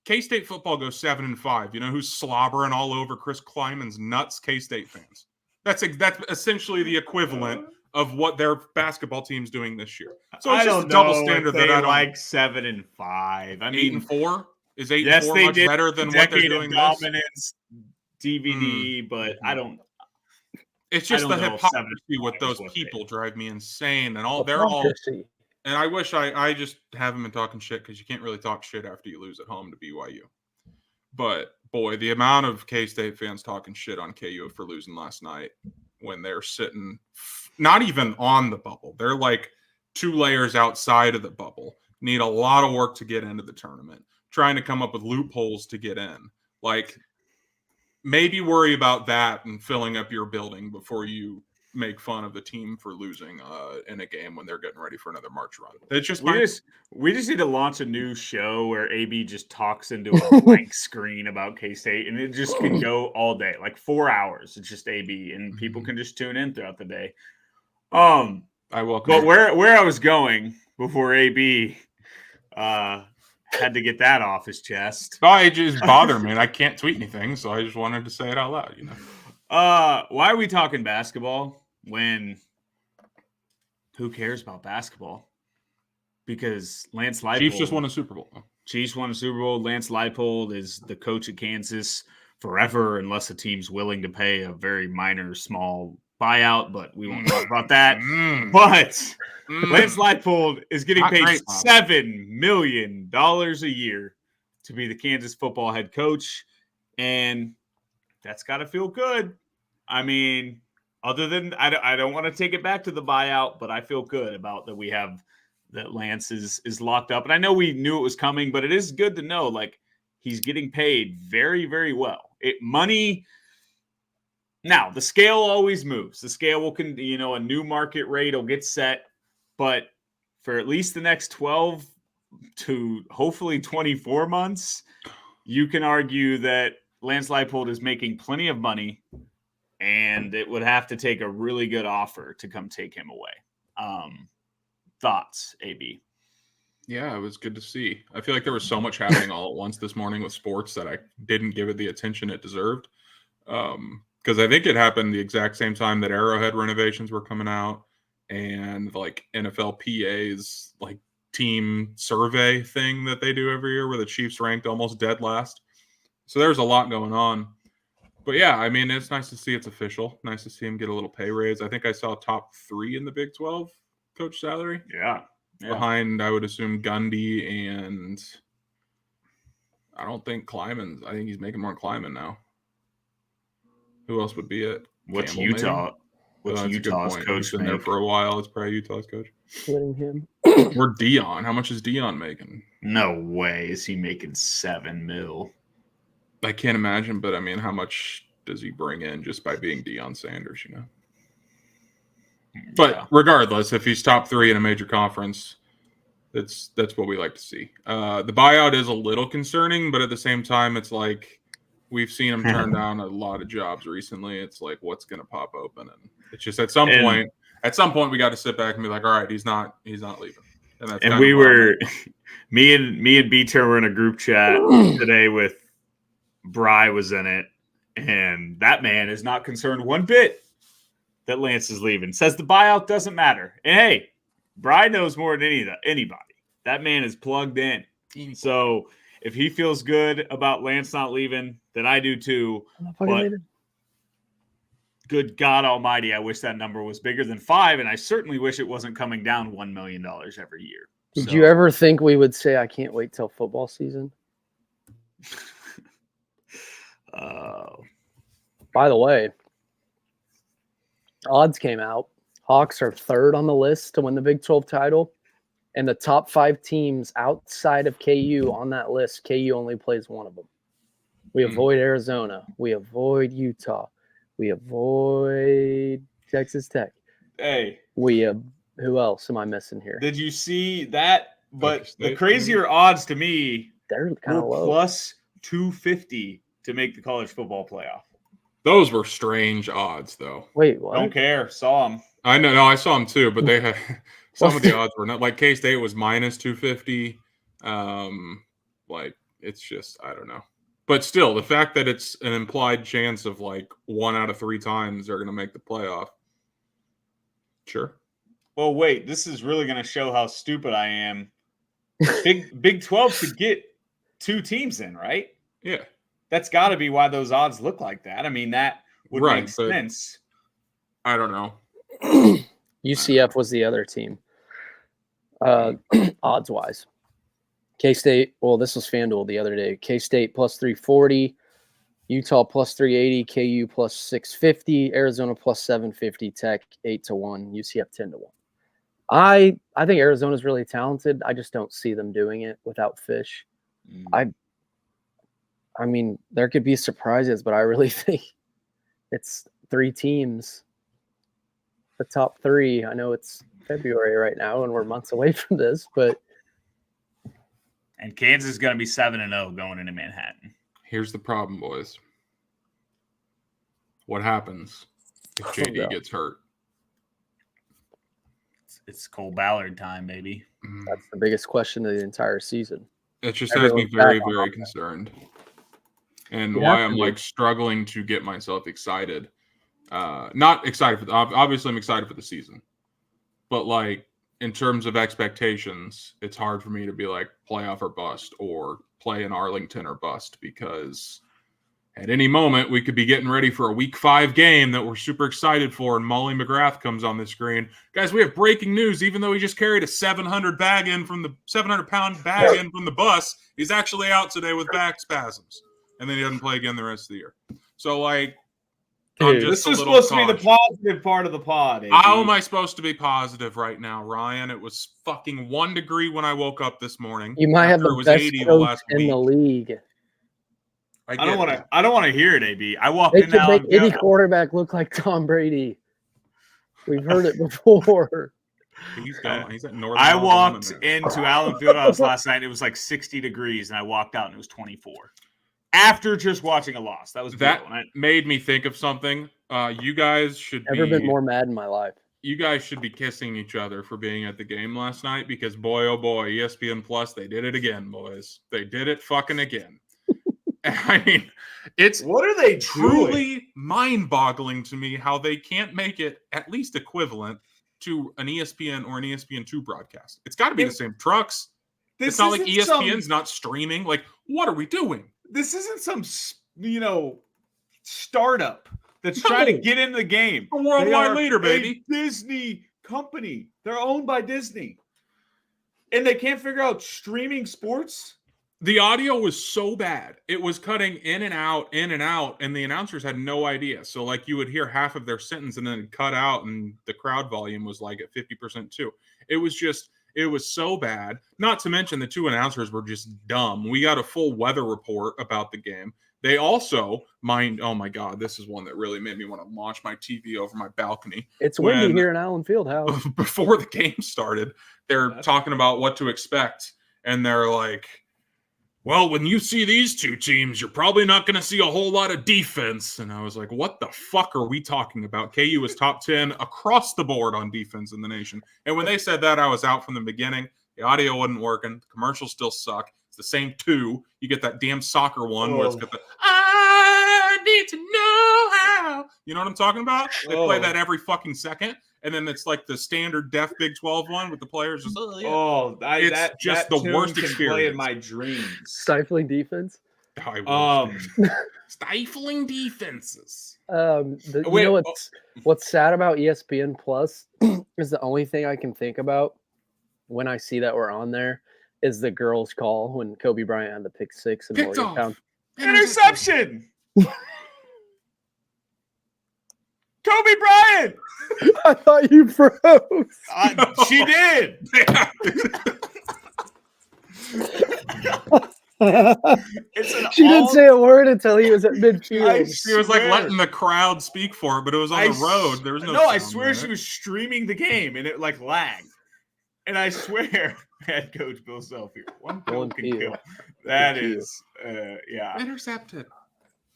K-State football goes 7-5. You know who's slobbering all over Chris Kleiman's nuts? K-State fans. That's essentially the equivalent of what their basketball team's doing this year. So it's just a double standard that I don't like 7-5. I mean, 8-4 is 8-4 much better than what they're doing. Dominance DVD, but I don't. It's just the hypocrisy with those people drive me insane, and they're all. And I wish I just haven't been talking shit because you can't really talk shit after you lose at home to BYU. But, boy, the amount of K-State fans talking shit on KU for losing last night when they're sitting not even on the bubble. They're like 2 layers outside of the bubble. Need a lot of work to get into the tournament. Trying to come up with loopholes to get in. Like, maybe worry about that and filling up your building before you make fun of the team for losing in a game when they're getting ready for another March run. It's just we just need to launch a new show where AB just talks into a blank screen about K-State, and it just can go all day, like 4 hours. It's just AB, and people can just tune in throughout the day. I welcome. But where I was going before AB had to get that off his chest. It just bothered me, and I can't tweet anything, so I just wanted to say it out loud. Why are we talking basketball when who cares about basketball? Because Lance Leipold. Chiefs just won a Super Bowl. Chiefs won a Super Bowl. Lance Leipold is the coach at Kansas forever, unless the team's willing to pay a very minor, small buyout, but we won't talk about that. But Lance Leipold is getting paid $7 million a year to be the Kansas football head coach, and that's got to feel good. I mean, other than I don't want to take it back to the buyout, but I feel good about that Lance is locked up. And I know we knew it was coming, but it is good to know, like, He's getting paid very, very well. Money. Now, the scale always moves. The scale will, a new market rate will get set. But for at least the next 12 to hopefully 24 months, you can argue that Lance Leipold is making plenty of money, and it would have to take a really good offer to come take him away. Thoughts, AB? Yeah, it was good to see. I feel like there was so much happening all at once this morning with sports that I didn't give it the attention it deserved. Because I think it happened the exact same time that Arrowhead renovations were coming out, and like NFLPA's like team survey thing that they do every year where the Chiefs ranked almost dead last. So there's a lot going on. But yeah, I mean, it's nice to see it's official. Nice to see him get a little pay raise. I think I saw top 3 in the Big 12 coach salary. Yeah. Behind, I would assume, Gundy, and I don't think Kleiman. I think he's making more than Kleiman now. Who else would be it? What's Campbell, Utah? Maybe? What's Utah's coach? He's been there for a while. It's probably Utah's coach. Letting him. Or Dion. How much is Dion making? No way is he making $7 million. I can't imagine, but I mean, how much does he bring in just by being Deion Sanders, you know? But regardless, if he's top 3 in a major conference, that's what we like to see. The buyout is a little concerning, but at the same time, it's like we've seen him turn down a lot of jobs recently. It's like, what's going to pop open? And it's just at some point, we got to sit back and be like, all right, he's not leaving. And we were, me and B-Ter were in a group chat today with Bry was in it, and that man is not concerned one bit that Lance is leaving. Says the buyout doesn't matter. And hey, Bry knows more than anybody. That man is plugged in. So if he feels good about Lance not leaving, then I do too. But good God Almighty, I wish that number was bigger than 5, and I certainly wish it wasn't coming down $1 million every year. Did you ever think we would say, I can't wait till football season? By the way, odds came out. Hawks are 3rd on the list to win the Big 12 title. And the top 5 teams outside of KU on that list, KU only plays one of them. We avoid Arizona. We avoid Utah. We avoid Texas Tech. Hey. Who else am I missing here? Did you see that? But the crazier odds to me, they're kind of low. Plus 250 to make the college football playoff. Those were strange odds, though. Wait, what? Don't care. Saw them. I know. No, I saw them too, but they had some of the odds were not like K-State was minus 250. Like it's just I don't know. But still, the fact that it's an implied chance of like 1 out of 3 times they're going to make the playoff. Sure. Well, wait. This is really going to show how stupid I am. Big 12 could get 2 teams in, right? Yeah. That's got to be why those odds look like that. I mean, that would make sense. I don't know. UCF was the other team, odds-wise. K-State, well, this was FanDuel the other day. K-State plus 340, Utah plus 380, KU plus 650, Arizona plus 750, Tech 8-1, UCF 10-1. I think Arizona's really talented. I just don't see them doing it without Fish. I mean, there could be surprises, but I really think it's 3 teams. The top 3. I know it's February right now, and we're months away from this, but and Kansas is going to be 7-0 going into Manhattan. Here's the problem, boys. What happens if JD gets hurt? It's Cole Ballard time, baby. That's the biggest question of the entire season. It just has me very, very concerned. And why I'm like struggling to get myself excited. Not excited for obviously I'm excited for the season. But like in terms of expectations, it's hard for me to be like playoff or bust or play in Arlington or bust because at any moment we could be getting ready for a week 5 game that we're super excited for and Molly McGrath comes on the screen. Guys, we have breaking news. Even though he just carried a 700-pound bag in from the bus, he's actually out today with back spasms. And then he doesn't play again the rest of the year. So, like, this is supposed to be the positive part of the pod. How am I supposed to be positive right now, Ryan? It was fucking 1 degree when I woke up this morning. You might have the best coach in the league. I don't want to hear it, AB. I walked They in can now. make any quarterback look like Tom Brady. We've heard it before. He's going. He's at Northern. I walked into Allen Fieldhouse last night. It was like 60 degrees, and I walked out, and it was 24. After just watching a loss, that was that made me think of something. You guys should never been more mad in my life. You guys should be kissing each other for being at the game last night because boy, oh boy, ESPN Plus, they did it again, boys. They did it fucking again. I mean, what are they truly mind-boggling to me how they can't make it at least equivalent to an ESPN or an ESPN2 broadcast. It's got to be the same trucks. It's not like ESPN's not streaming. Like, what are we doing? This isn't some, startup that's trying to get into the game. A worldwide leader, baby. Disney company. They're owned by Disney. And they can't figure out streaming sports. The audio was so bad. It was cutting in and out, and the announcers had no idea. So, like, you would hear half of their sentence and then it'd cut out, and the crowd volume was like at 50% too. It was so bad. Not to mention the two announcers were just dumb. We got a full weather report about the game. They also, oh my God, this is one that really made me want to launch my TV over my balcony. It's windy here in Allen Fieldhouse. Before the game started, they're talking about what to expect. And they're like, well, when you see these two teams, you're probably not going to see a whole lot of defense. And I was like, what the fuck are we talking about? KU was top 10 across the board on defense in the nation. And when they said that, I was out from the beginning. The audio wasn't working. The commercials still suck. It's the same two. You get that damn soccer one where it's got the, I need to know how. You know what I'm talking about? They play that every fucking second. And then it's like the standard deaf Big 12 one with the players. Just, it's just the worst experience. Play in my dreams. Stifling defense. Stifling defenses. You know what's sad about ESPN Plus is the only thing I can think about when I see that we're on there is the girls' call when Kobe Bryant had the pick six in Morgantown. Interception. Kobe Bryant. I thought you froze. She did. She didn't say a word until he was at midfield. She was like letting the crowd speak for it, but it was on the road. There was no. I swear she was streaming the game and it like lagged. And I swear, head coach Bill Self here. One kill can kill. That is, intercepted.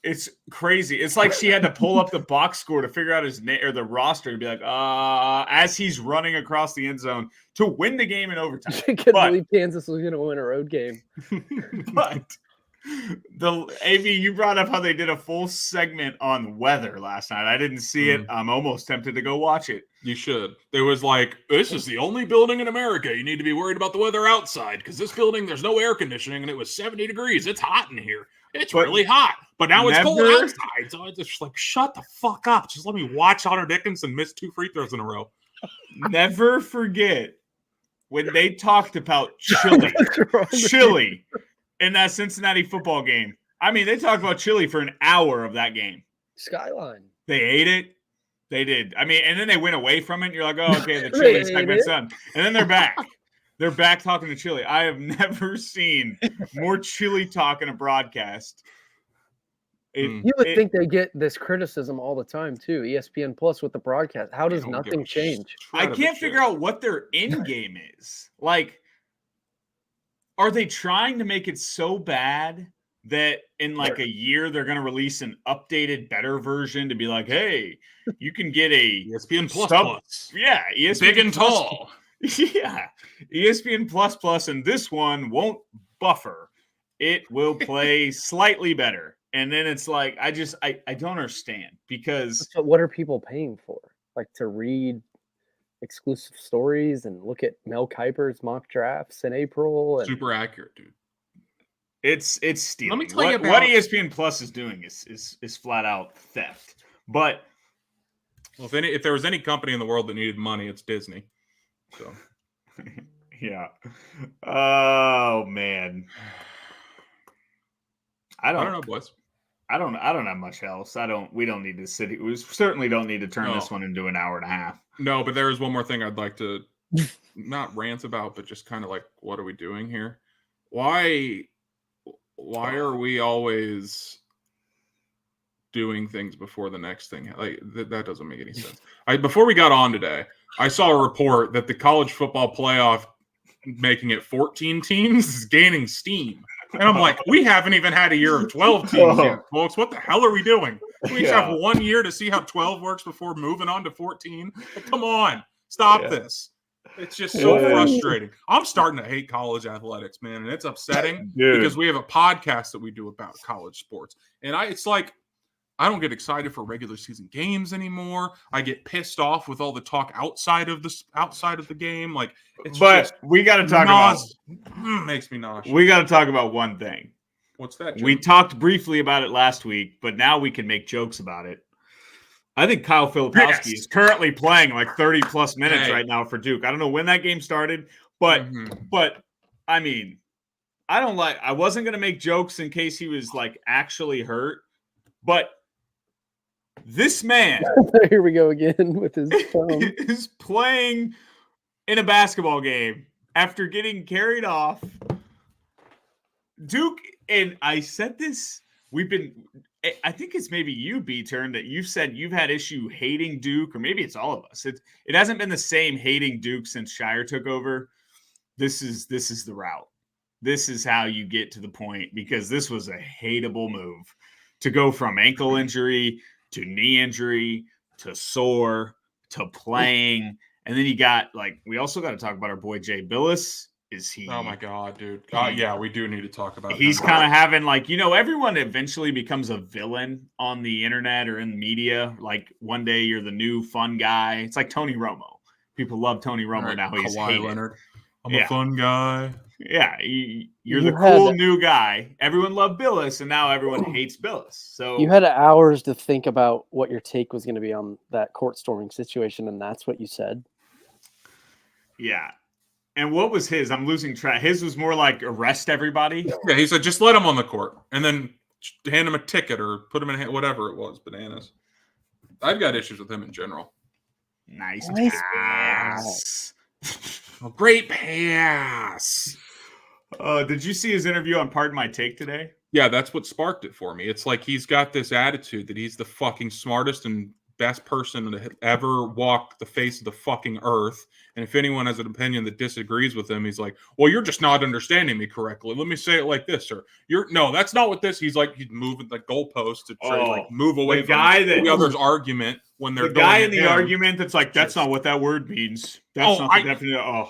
It's crazy. It's like she had to pull up the box score to figure out his name or the roster to be like, as he's running across the end zone to win the game in overtime. I couldn't believe Kansas was going to win a road game. But the AV, you brought up how they did a full segment on weather last night. I didn't see it. I'm almost tempted to go watch it. You should. It was like, this is the only building in America you need to be worried about the weather outside because this building, there's no air conditioning and it was 70 degrees. It's hot in here. It's really hot. But now it's cold outside. So it's just like, shut the fuck up. Just let me watch Hunter Dickinson miss 2 free throws in a row. Never forget when they talked about chili in that Cincinnati football game. I mean, they talked about chili for an hour of that game. Skyline. They ate it. They did. I mean, and then they went away from it. And you're like, oh, okay, the chili segment's done. And then they're back. They're back talking to chili. I have never seen more chili talk in a broadcast. You would think they get this criticism all the time, too. ESPN Plus with the broadcast. How does nothing change? I can't figure out what their end game is. Like, are they trying to make it so bad that in like a year they're going to release an updated, better version to be like, hey, you can get a ESPN Plus. Yeah, ESPN big and Plus, tall. Yeah, ESPN Plus, and this one won't buffer. It will play slightly better. And then it's like, I don't understand because. But what are people paying for? Like to read exclusive stories and look at Mel Kiper's mock drafts in April. And... Super accurate, dude. It's stealing. Let me tell you about what ESPN Plus is doing is flat out theft. But if there was any company in the world that needed money, it's Disney. So yeah. Oh man. I don't know, boys. I don't have much else. We don't need to sit. We certainly don't need to turn this one into an hour and a half. No, but there is one more thing I'd like to not rant about, but just kind of like, what are we doing here? Why are we always doing things before the next thing. Like that doesn't make any sense. Before we got on today, I saw a report that the college football playoff, making it 14 teams, is gaining steam. And I'm like, we haven't even had a year of 12 teams yet, folks. What the hell are we doing? We just have 1 year to see how 12 works before moving on to 14. Like, come on, stop this. It's just so frustrating. I'm starting to hate college athletics, man, and it's upsetting because we have a podcast that we do about college sports. And it's like, I don't get excited for regular season games anymore. I get pissed off with all the talk outside of the game. Like, but we got to talk about. Makes me nauseous. We got to talk about one thing. What's that, Jim? We talked briefly about it last week, but now we can make jokes about it. I think Kyle Filipowski is currently playing like 30 plus minutes right now for Duke. I don't know when that game started, but I mean, I wasn't going to make jokes in case he was like actually hurt, but this man here we go again with his phone. Is playing in a basketball game after getting carried off. Duke, and I said this, I think it's maybe you, B-Turn, that you've said you've had issue hating Duke, or maybe it's all of us. It hasn't been the same hating Duke since Shire took over. This is the route. This is how you get to the point, because this was a hateable move to go from ankle injury to knee injury to sore to playing. And then you got, like, we also got to talk about our boy Jay Billis. Is he? Oh my God, dude. Yeah, we do need to talk about He's kind of having, like, everyone eventually becomes a villain on the internet or in the media. Like, one day you're the new fun guy. It's like Tony Romo. People love Tony Romo now. He's hated. Leonard. I'm a fun guy. Yeah, you're the cool new guy. Everyone loved Billis, and now everyone hates Billis. So you had hours to think about what your take was going to be on that court storming situation, and that's what you said. Yeah. And what was his? I'm losing track. His was more like arrest everybody. Yeah, he said just let him on the court and then hand him a ticket or put him in whatever it was. Bananas. I've got issues with him in general. Nice pass. Oh, great pass. Did you see his interview on Pardon My Take today? Yeah, that's what sparked it for me. It's like he's got this attitude that he's the fucking smartest and best person to ever walk the face of the fucking earth. And if anyone has an opinion that disagrees with him, he's like, well, you're just not understanding me correctly. Let me say it like this, or no, that's not what this. He's like, he's moving the goalpost to try to like move away from the other's argument when they're the guy in the argument that's like, that's not what that word means. That's not the definition.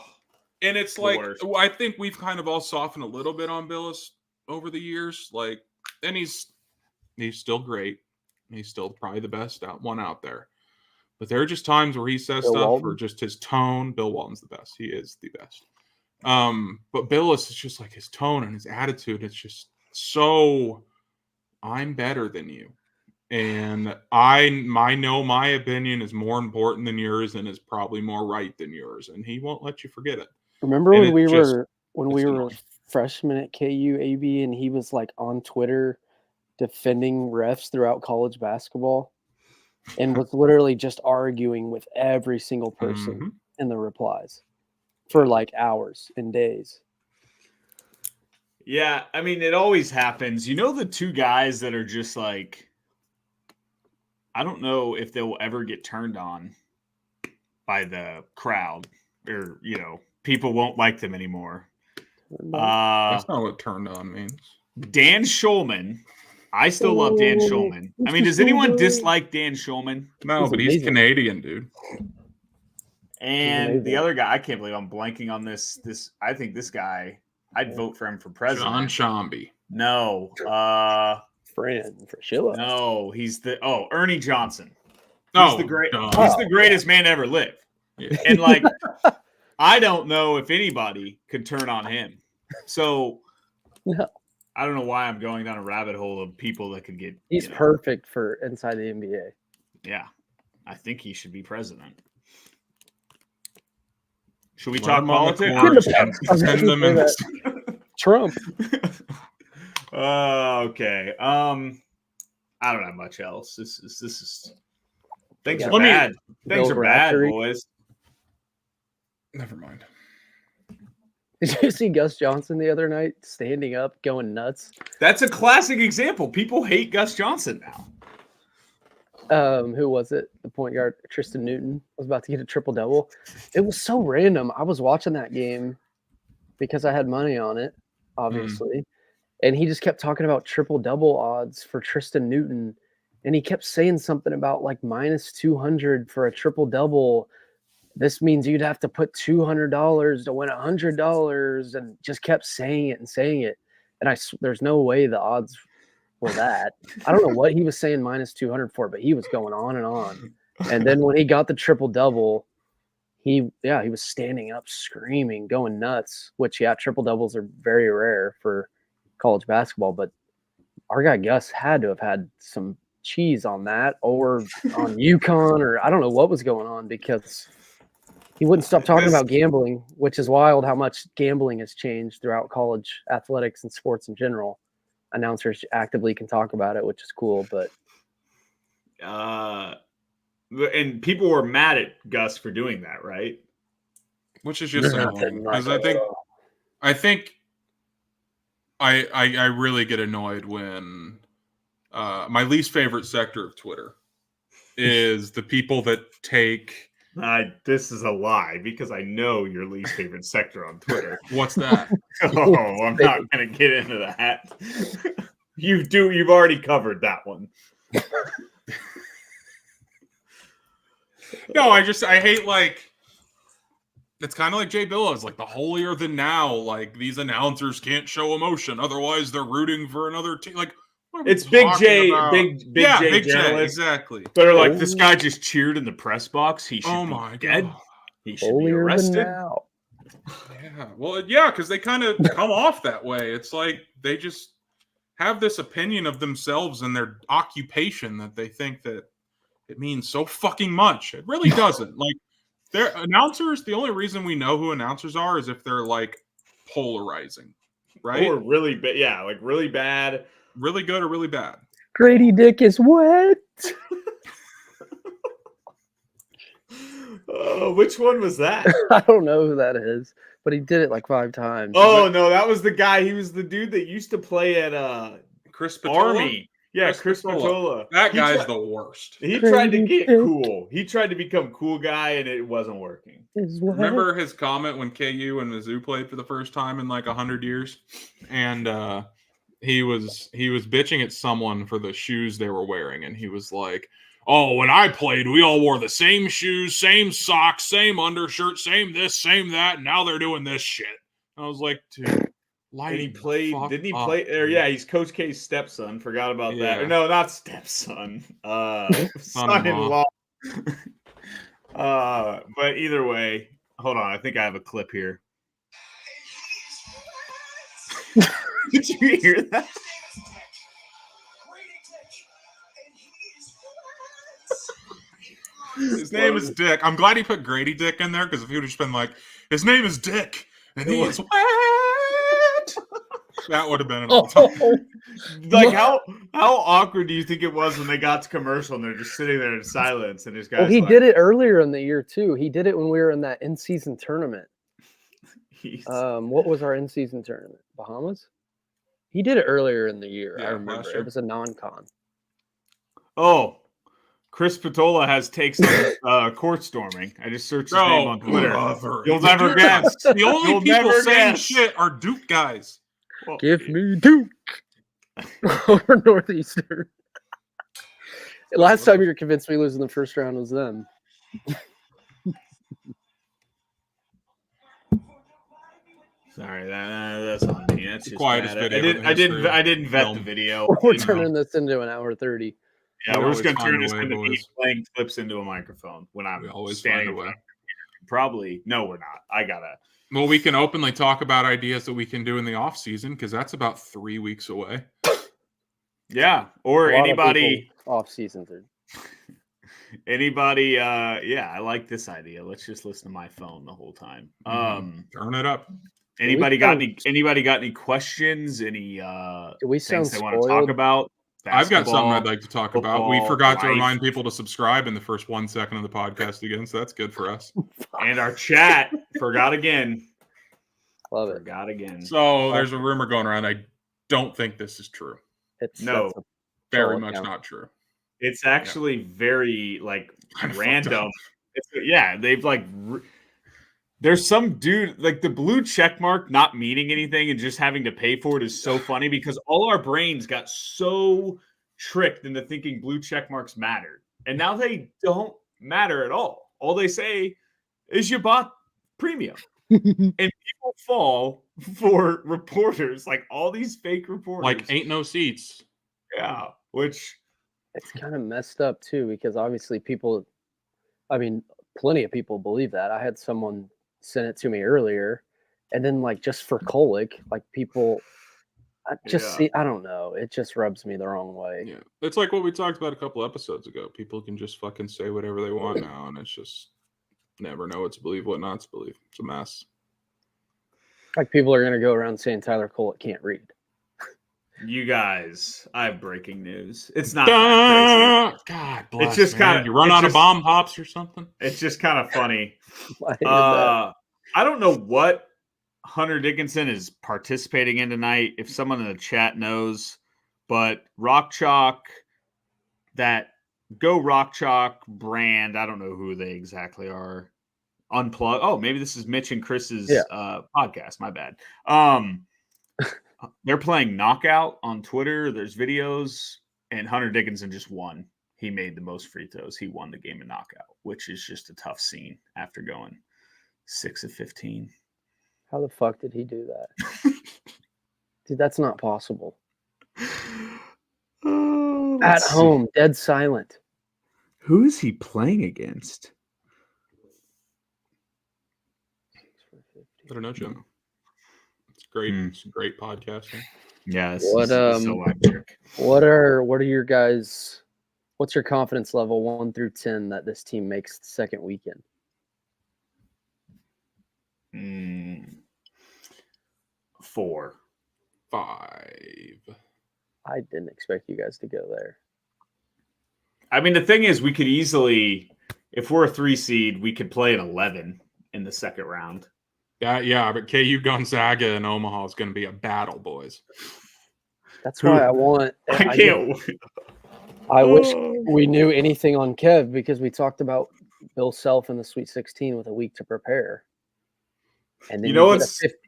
And it's like, I think we've kind of all softened a little bit on Billis over the years. Like, and he's still great. He's still probably the best one out there. But there are just times where he says stuff or just his tone. Bill Walton's the best. He is the best. But Billis is just like his tone and his attitude. It's just so, I'm better than you. And I know my opinion is more important than yours and is probably more right than yours. And he won't let you forget it. Remember when we were freshmen at KU AB and he was like on Twitter defending refs throughout college basketball and was literally just arguing with every single person in the replies for like hours and days. Yeah, I mean, it always happens. The two guys that are just like, I don't know if they'll ever get turned on by the crowd or, people won't like them anymore. That's not what turned on means. Dan Schulman. I still love Dan Schulman. I mean, does anyone dislike Dan Schulman? No, but he's Canadian, dude. And the other guy, I can't believe I'm blanking on this. I think this guy, I'd vote for him for president. John Shambi. No. Friend for Sheila. No, he's Ernie Johnson. He's He's the greatest man to ever live. Yeah. And like, I don't know if anybody could turn on him. So no. I don't know why I'm going down a rabbit hole of people that could get. He's perfect for inside the NBA. Yeah, I think he should be president. Should we talk politics? Send them in. Trump. Okay. I don't have much else. This is things are bad. Things are bad, boys. Never mind. Did you see Gus Johnson the other night standing up, going nuts? That's a classic example. People hate Gus Johnson now. Who was it? The point guard, Tristan Newton, was about to get a triple-double. It was so random. I was watching that game because I had money on it, obviously. And he just kept talking about triple-double odds for Tristan Newton. And he kept saying something about like minus 200 for a triple-double. This means you'd have to put $200 to win $100, and just kept saying it and saying it. And there's no way the odds were that. I don't know what he was saying minus 200 for, but he was going on and on. And then when he got the triple-double, he was standing up, screaming, going nuts, which, triple-doubles are very rare for college basketball. But our guy Gus had to have had some cheese on that, or on UConn, or I don't know what was going on, because he wouldn't stop talking about gambling, which is wild how much gambling has changed throughout college athletics and sports in general. Announcers actively can talk about it, which is cool. But and people were mad at Gus for doing that, right? Which is just annoying, because I think I really get annoyed when my least favorite sector of Twitter is the people that take. This is a lie, because I know your least favorite sector on Twitter. What's that? Oh, I'm not going to get into that. You've already covered that one. No, I hate, like, it's kind of like Jay Billows, like the holier than now, like these announcers can't show emotion, otherwise they're rooting for another team. Like, it's Big J, Big J, exactly. They're like, this guy just cheered in the press box. He should be dead. God. He should be arrested. Yeah, well, because they kind of come off that way. It's like they just have this opinion of themselves and their occupation that they think that it means so fucking much. It really doesn't. Like, they're announcers. The only reason we know who announcers are is if they're like polarizing, right? Or really bad. Yeah, like really bad. Really good or really bad. Grady Dick is wet. Which one was that? I don't know who that is, but he did it like 5 times. Oh, no, that was the guy. He was the dude that used to play at Chris Patola? Army. Yeah, Chris Patola. That guy's the worst. He tried to get cool. He tried to become cool guy, and it wasn't working. Remember his comment when KU and Mizzou played for the first time in like 100 years? And he was bitching at someone for the shoes they were wearing, and he was like, "Oh, when I played, we all wore the same shoes, same socks, same undershirt, same this, same that, and now they're doing this shit." I was like, dude. And he played, didn't he play? Yeah, he's Coach K's stepson. Forgot about that. Or no, not stepson. Son-in-law. But either way, hold on. I think I have a clip here. Did you hear that? His name is Dick. I'm glad he put Grady Dick in there, because if he would have just been like, his name is Dick, and he is wet, that would have been an all-time. Like, how awkward do you think it was when they got to commercial and they're just sitting there in silence, and this guy? Well, he did it earlier in the year too. He did it when we were in that in-season tournament. What was our in-season tournament? Bahamas? He did it earlier in the year. Yeah, I remember. It was a non-con. Oh, Chris Patola has takes on court storming. I just searched his name on Twitter. You'll never guess. The only people saying shit are Duke guys. Well, give me Duke over Northeastern. Last time you were convinced me losing the first round was them. Sorry, that's on me. That's the just quietest bad. video. I didn't vet the video. We're turning this into an hour 30. Yeah, we're just gonna turn this into me playing clips into a microphone when I'm standing away. Probably no, we're not. I gotta. Well, we can openly talk about ideas that we can do in the off season, because that's about 3 weeks away. Yeah, or anybody off seasons. Anybody? Yeah, I like this idea. Let's just listen to my phone the whole time. Turn it up. Anybody got any questions? Any do we things they want to talk about? I've got something I'd like to talk about. We forgot to remind people to subscribe in the first 1 second of the podcast again, so that's good for us. And our chat forgot again. Love it. Forgot again. So there's a rumor going around. I don't think this is true. No, very much not true. It's actually very like random. They've like there's some dude like the blue check mark not meaning anything and just having to pay for it is so funny because all our brains got so tricked into thinking blue check marks mattered. And now they don't matter at all. All they say is you bought premium. And people fall for reporters, like all these fake reporters. Like ain't no seats. Yeah, which it's kind of messed up too because obviously plenty of people believe that. I had someone send it to me earlier, and then like just for Kolick, like people see, I don't know, it just rubs me the wrong way. Yeah, it's like what we talked about a couple episodes ago. People can just fucking say whatever they want now, and it's just never know what to believe, what not to believe. It's a mess. Like people are gonna go around saying Tyler Kolick can't read. You guys, I have breaking news. It's not that crazy. God bless. It's just kind of you run out of bomb pops or something. It's just kind of funny. I don't know what Hunter Dickinson is participating in tonight. If someone in the chat knows, but Rock Chalk, that Go Rock Chalk brand, I don't know who they exactly are. Unplug. Oh, maybe this is Mitch and Chris's podcast. My bad. They're playing Knockout on Twitter. There's videos, and Hunter Dickinson just won. He made the most free throws. He won the game in Knockout, which is just a tough scene after going 6 of 15. How the fuck did he do that? Dude, that's not possible. At home, dead silent. Who is he playing against? I don't know, Jim. It's great. It's great podcasting. Yeah, this is so electric. What are your guys? What's your confidence level 1 through 10 that this team makes the second weekend? 4. 5. I didn't expect you guys to go there. I mean, the thing is, we could easily, if we're a 3 seed, we could play an 11 in the second round. Yeah, but KU Gonzaga and Omaha is going to be a battle, boys. That's why I want. I wish we knew anything on Kev because we talked about Bill Self in the Sweet 16 with a week to prepare. And then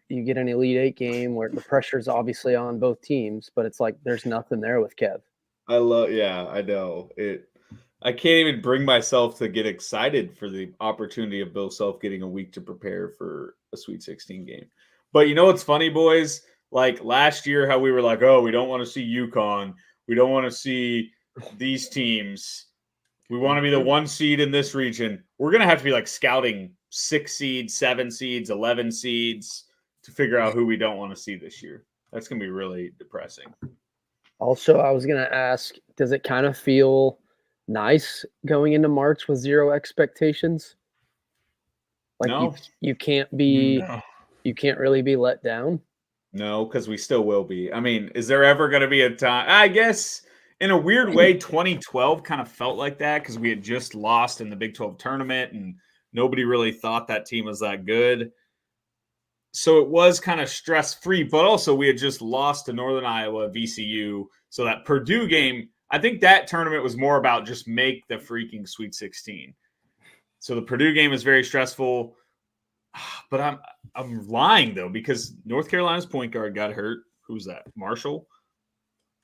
you get an Elite 8 game where the pressure's obviously on both teams, but it's like there's nothing there with Kev. I know it. I can't even bring myself to get excited for the opportunity of Bill Self getting a week to prepare for a Sweet 16 game. But you know what's funny, boys? Like last year, how we were like, oh, we don't want to see UConn. We don't want to see these teams. We want to be the 1 seed in this region. We're going to have to be like scouting 6 seeds, 7 seeds, 11 seeds to figure out who we don't want to see this year. That's going to be really depressing. Also, I was going to ask, does it kind of feel nice going into March with 0 expectations? Like no. You can't really be let down. No, because we still will be. I mean, is there ever going to be a time? I guess in a weird way, 2012 kind of felt like that because we had just lost in the Big 12 tournament and nobody really thought that team was that good. So it was kind of stress-free, but also we had just lost to Northern Iowa, VCU. So that Purdue game, I think that tournament was more about just make the freaking Sweet 16. So the Purdue game is very stressful. But I'm lying, though, because North Carolina's point guard got hurt. Who's that? Marshall?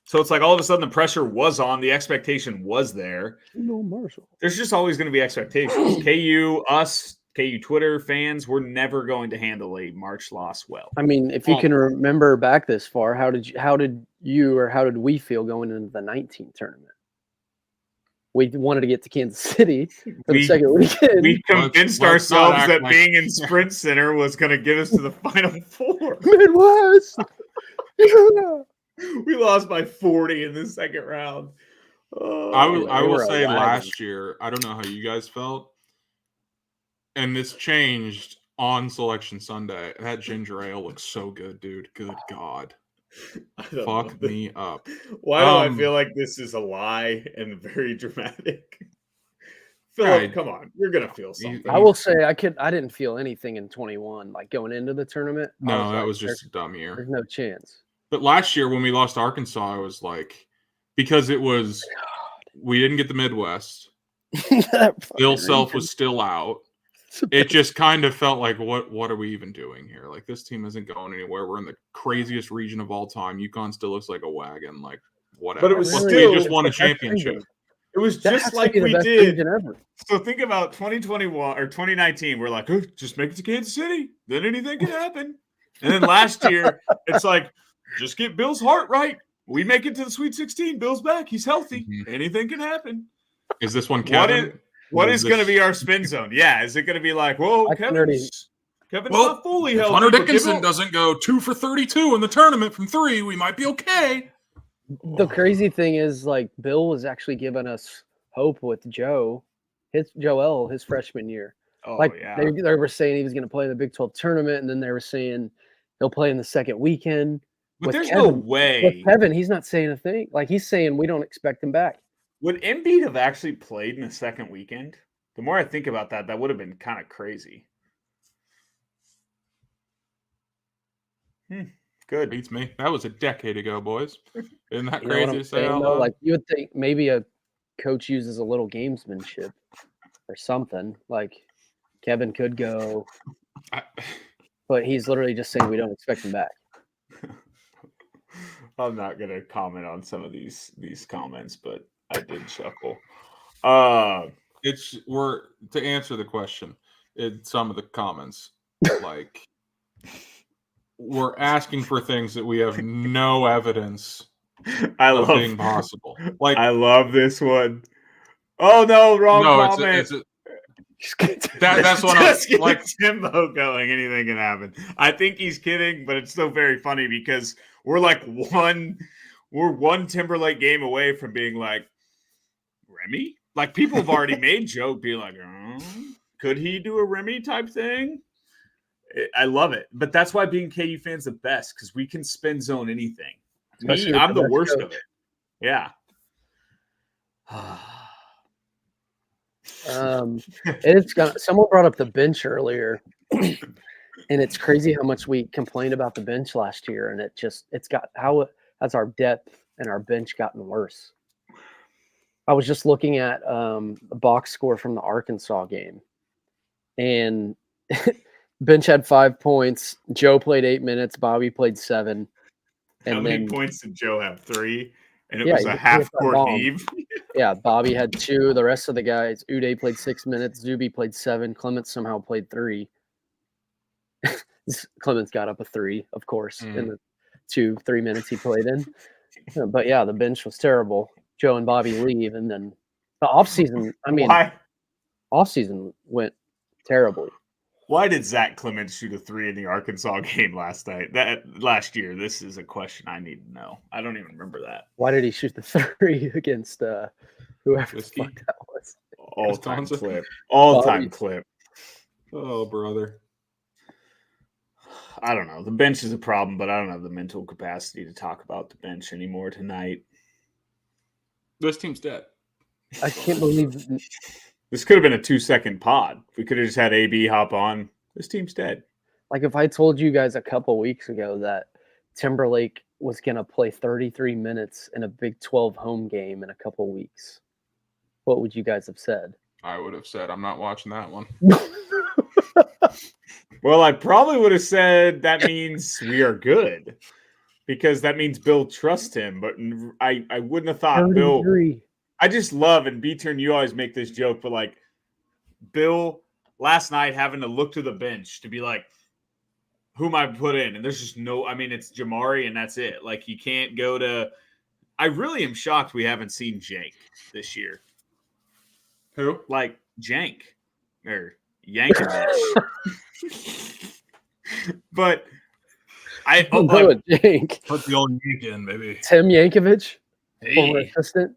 So it's like all of a sudden the pressure was on. The expectation was there. No, Marshall. There's just always going to be expectations. KU, us, KU Twitter fans, we're never going to handle a March loss well. I mean, if you can remember back this far, how did we feel going into the 19 tournament? We wanted to get to Kansas City for the second weekend. We convinced ourselves that being in Sprint Center was going to get us to the Final Four. Midwest. Yeah. We lost by 40 in the second round. I will say last year, I don't know how you guys felt, and this changed on Selection Sunday. That ginger ale looks so good, dude. Good God. Fuck me up. Why do I feel like this is a lie and very dramatic? Philip, come on. You're going to feel something. I will say I didn't feel anything in 21, like going into the tournament. No, that was just a dumb year. There's no chance. But last year when we lost Arkansas, I was like, because it was We didn't get the Midwest. Bill Self was still out. It just kind of felt like, what are we even doing here? Like, this team isn't going anywhere. We're in the craziest region of all time. UConn still looks like a wagon. Like, whatever. But it was we still just won a championship. It was just like we did. So think about 2021 or 2019. We're like, oh, just make it to Kansas City. Then anything can happen. And then last year, it's like, just get Bill's heart right. We make it to the Sweet 16. Bill's back. He's healthy. Mm-hmm. Anything can happen. Is this one Kevin? What is going to be our spin zone? Yeah, is it going to be like, whoa, Kevin's not fully healthy. Hunter Dickinson doesn't go 2 for 32 in the tournament from 3. We might be okay. The crazy thing is, like, Bill was actually giving us hope with Joel, his freshman year. Oh, like, yeah. They were saying he was going to play in the Big 12 tournament, and then they were saying he'll play in the second weekend. But there's no way. With Kevin, he's not saying a thing. Like, he's saying we don't expect him back. Would Embiid have actually played in the second weekend? The more I think about that, that would have been kind of crazy. Good. Beats me. That was a decade ago, boys. Isn't that crazy to say out loud? Like, you would think maybe a coach uses a little gamesmanship or something. Like, Kevin could go, but he's literally just saying we don't expect him back. I'm not going to comment on some of these comments, but I did chuckle. We're to answer the question in some of the comments, like, we're asking for things that we have no evidence of being possible. Like, I love this one. Oh no, wrong comment. That's what I'm like. Timbo going, anything can happen. I think he's kidding, but it's still very funny because we're like one Timberlake game away from being like, Remy? Like, people have already made joke, be like, could he do a Remy type thing? I love it. But that's why being KU fans the best, because we can spin zone anything. I'm the worst of it. Yeah. Someone brought up the bench earlier, and it's crazy how much we complained about the bench last year, and has our depth and our bench gotten worse. I was just looking at a box score from the Arkansas game, and bench had 5 points. Joe played 8 minutes. Bobby played 7. And how many points did Joe have? 3, and it was a half-court heave. Yeah, Bobby had 2. The rest of the guys, Uday played 6 minutes. Zuby played 7. Clements somehow played 3. Clements got up a 3, of course, in the 2-3 minutes he played in. But yeah, the bench was terrible. Joe and Bobby leave, and then the offseason, offseason went terribly. Why did Zach Clements shoot a 3 in the Arkansas game last year? This is a question I need to know. I don't even remember that. Why did he shoot the 3 against whoever the fuck that was? All-time clip. All-time clip. Oh, brother. I don't know. The bench is a problem, but I don't have the mental capacity to talk about the bench anymore tonight. This team's dead. I can't believe this could have been a 2-second pod. We could have just had AB hop on. This team's dead. Like, if I told you guys a couple weeks ago that Timberlake was going to play 33 minutes in a Big 12 home game in a couple weeks, what would you guys have said? I would have said, I'm not watching that one. Well, I probably would have said that means we are good, because that means Bill trusts him. But I wouldn't have thought 33. Bill. I just love, and B-Turn, you always make this joke, but like Bill last night having to look to the bench to be like, who am I put in? And there's just it's Jamari and that's it. Like, he can't go to – I really am shocked we haven't seen Jank this year. Who? Like Jank or Yankovic. But I – Jank. Put the old Yank in, baby. Tim Yankovic, former assistant.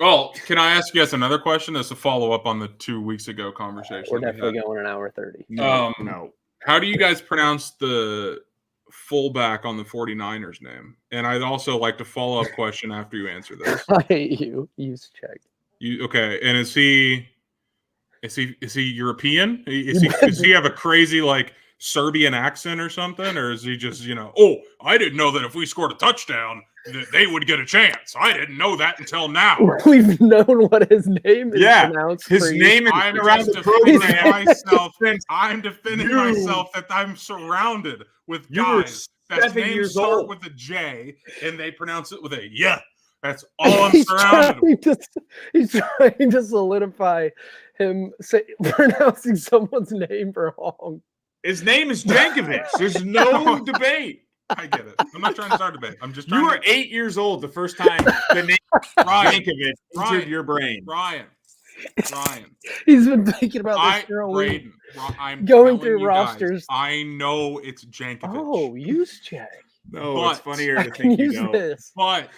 Oh, can I ask you guys another question as a follow-up on the 2 weeks ago conversation? We're definitely going an hour 30. No. How do you guys pronounce the fullback on the 49ers name? And I'd also like to follow-up question after you answer this. I hate you. Use check. Okay, and is he European? Does he have a crazy like Serbian accent or something? Or is he just, oh, I didn't know that if we scored a touchdown, that they would get a chance. I didn't know that until now. We've known what his name is pronounced. His name is I'm around just the defending program. myself. I'm defending myself that I'm surrounded with guys that names start with a J and they pronounce it with a yeah. That's all I'm surrounded with. He's trying to solidify him pronouncing someone's name wrong. His name is Jankovic. There's no debate. I get it. I'm not trying to start a debate. I'm just trying. You were 8 years old the first time the name Jankovic entered your brain. Ryan. He's been thinking about this for a week. I'm going through rosters. Guys, I know it's Jankovic. Oh, use Jay. No, it's funnier to think you know. This. But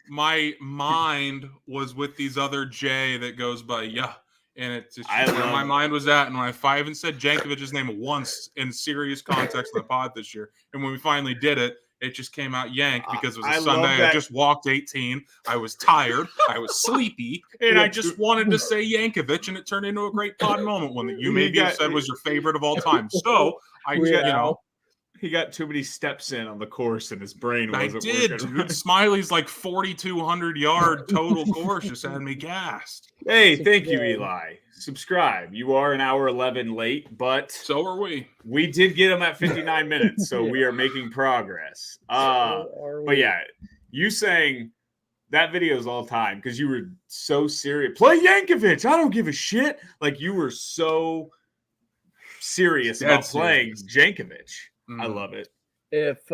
my mind was with these other J that goes by yeah. And it's just where my mind was at. And when I even said Jankovic's name once in serious context of the pod this year, and when we finally did it, it just came out Yank because it was a Sunday. I just walked 18. I was tired. I was sleepy. And I just wanted to say Yankovic, and it turned into a great pod moment one that you maybe have said was your favorite of all time. So he got too many steps in on the course, and his brain wasn't working. Dude. Smiley's like 4,200 yard total course just had me gassed. Hey, thank you, Eli. Subscribe. You are an hour 11 late, but so are we. We did get him at 59 minutes, so we are making progress. But yeah, you saying that video is all time because you were so serious. Play Jankovic. I don't give a shit. Like you were so serious about playing Jankovic. I love it. If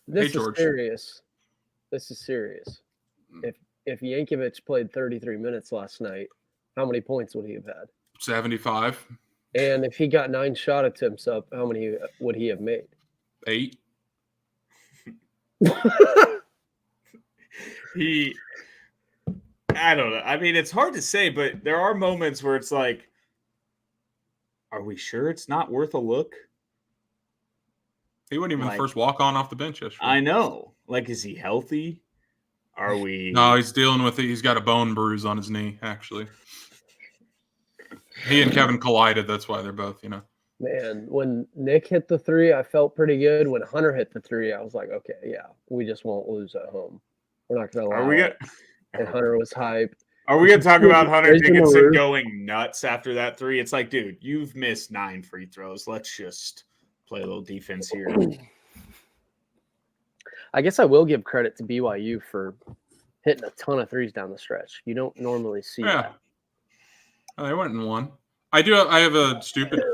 this is serious. If Jankovic played 33 minutes last night, how many points would he have had? 75. And if he got 9 shot attempts up, how many would he have made? 8. I don't know. I mean, it's hard to say, but there are moments where it's like, are we sure it's not worth a look? He wasn't even the first walk-on off the bench yesterday. I know. Like, is he healthy? Are we? No, he's dealing with it. He's got a bone bruise on his knee, actually. He and Kevin collided. That's why they're both, Man, when Nick hit the 3, I felt pretty good. When Hunter hit the 3, I was like, okay, yeah, we just won't lose at home. We're not going to lie. And Hunter was hyped. Are we going to talk about Hunter Dickinson going nuts after that 3? It's like, dude, you've missed 9 free throws. Let's just play a little defense here. I guess I will give credit to BYU for hitting a ton of 3s down the stretch. You don't normally see that. They went and won. I have a stupid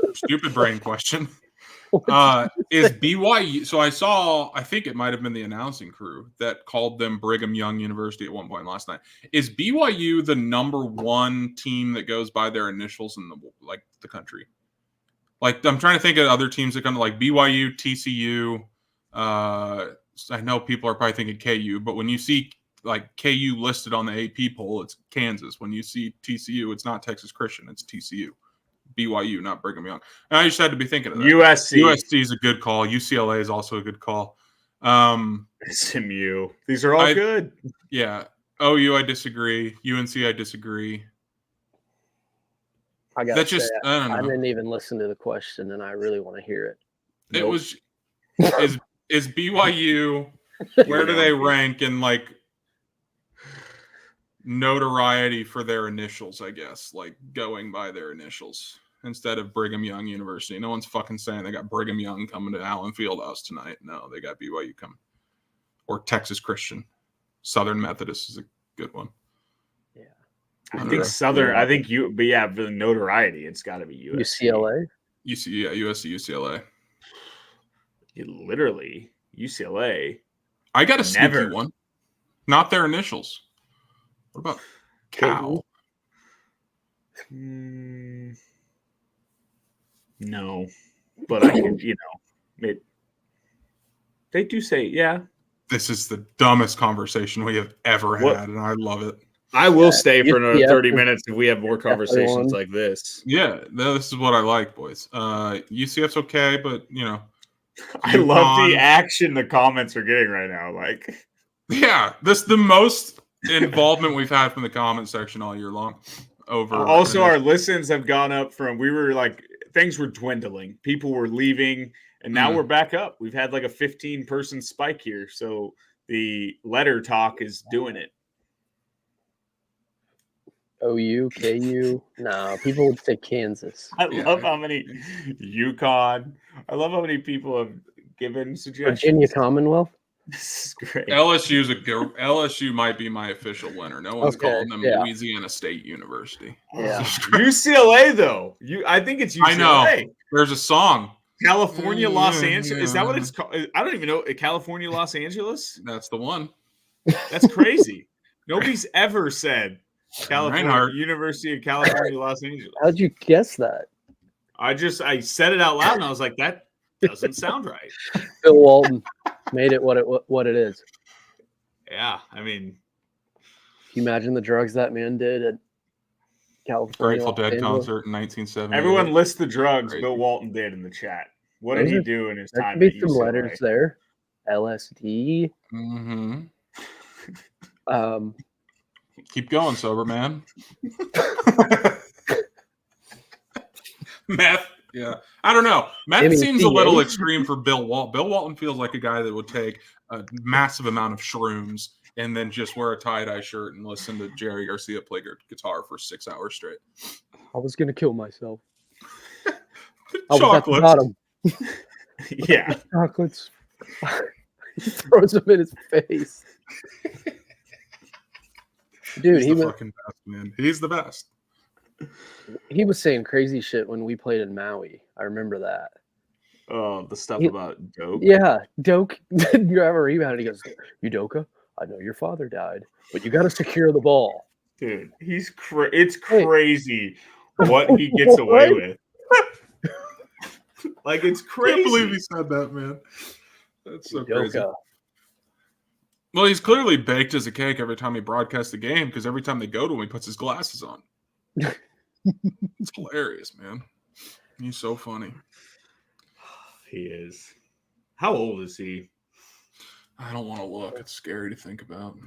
brain question. Is BYU? So I think it might have been the announcing crew that called them Brigham Young University at one point last night. Is BYU the number 1 team that goes by their initials in the country? Like, I'm trying to think of other teams that come like BYU, TCU. I know people are probably thinking KU, but when you see like KU listed on the AP poll, it's Kansas. When you see TCU, it's not Texas Christian, it's TCU. BYU, not Brigham Young. And I just had to be thinking of that. USC is a good call. UCLA is also a good call. SMU. These are all good. Yeah. OU, I disagree. UNC, I disagree. I didn't even listen to the question, and I really want to hear it. It was is BYU, where do they rank in like notoriety for their initials, I guess, like going by their initials instead of Brigham Young University? No one's fucking saying they got Brigham Young coming to Allen Fieldhouse tonight. No, they got BYU coming. Or Texas Christian. Southern Methodist is a good one. Yeah. I think Southern, but yeah, for the notoriety, it's got to be UCLA. USC, UCLA. Literally, UCLA. I got a sneaky one. Not their initials. What about Cal? No, but I can, they do say, yeah. This is the dumbest conversation we have ever had, and I love it. I will stay for another 30 minutes if we have more conversations like this. Yeah, this is what I like, boys. UCF's okay, but, I love the action the comments are getting right now. Like, yeah, this is the most involvement we've had from the comment section all year long. Also, our listens have gone up from, we were like things were dwindling. People were leaving, and now we're back up. We've had like a 15-person spike here, so the letter talk is doing it. OU, KU. No, people would say Kansas. I love how many UConn. I love how many people have given suggestions. Virginia Commonwealth. This is great. LSU might be my official winner. No one's calling them Louisiana State University. Yeah. UCLA though. I think it's UCLA. I know. There's a song. California, Los Angeles. Is that what it's called? I don't even know. California, Los Angeles? That's the one. That's crazy. Nobody's ever said California, University of California, Los Angeles. How'd you guess that? I said it out loud and I was like, that doesn't sound right. Bill Walton made it what it is. Yeah, I mean, can you imagine the drugs that man did at California? Grateful Dead concert in 1970. Everyone lists the drugs Bill Walton did in the chat. What did he do in his time? There could be some letters there. LSD. Mm-hmm. Keep going, sober man. Meth. Yeah. I don't know. Meth seems a little extreme for Bill Walton. Bill Walton feels like a guy that would take a massive amount of shrooms and then just wear a tie-dye shirt and listen to Jerry Garcia play guitar for 6 hours straight. I was going to kill myself. Chocolates. Yeah. Chocolates. He throws them in his face. Dude, he's the fucking best, man. He's the best. He was saying crazy shit when we played in Maui. I remember that. Oh, the stuff about Doke. Yeah, Doke. You have a rebound. He goes, Udoka, I know your father died, but you got to secure the ball. Dude, it's crazy what he gets away with. Like, it's crazy. I can't believe he said that, man. That's so Udoka. crazy. Well, he's clearly baked as a cake every time he broadcasts the game because every time they go to him, he puts his glasses on. It's hilarious, man. He's so funny. He is. How old is he? I don't want to look. It's scary to think about.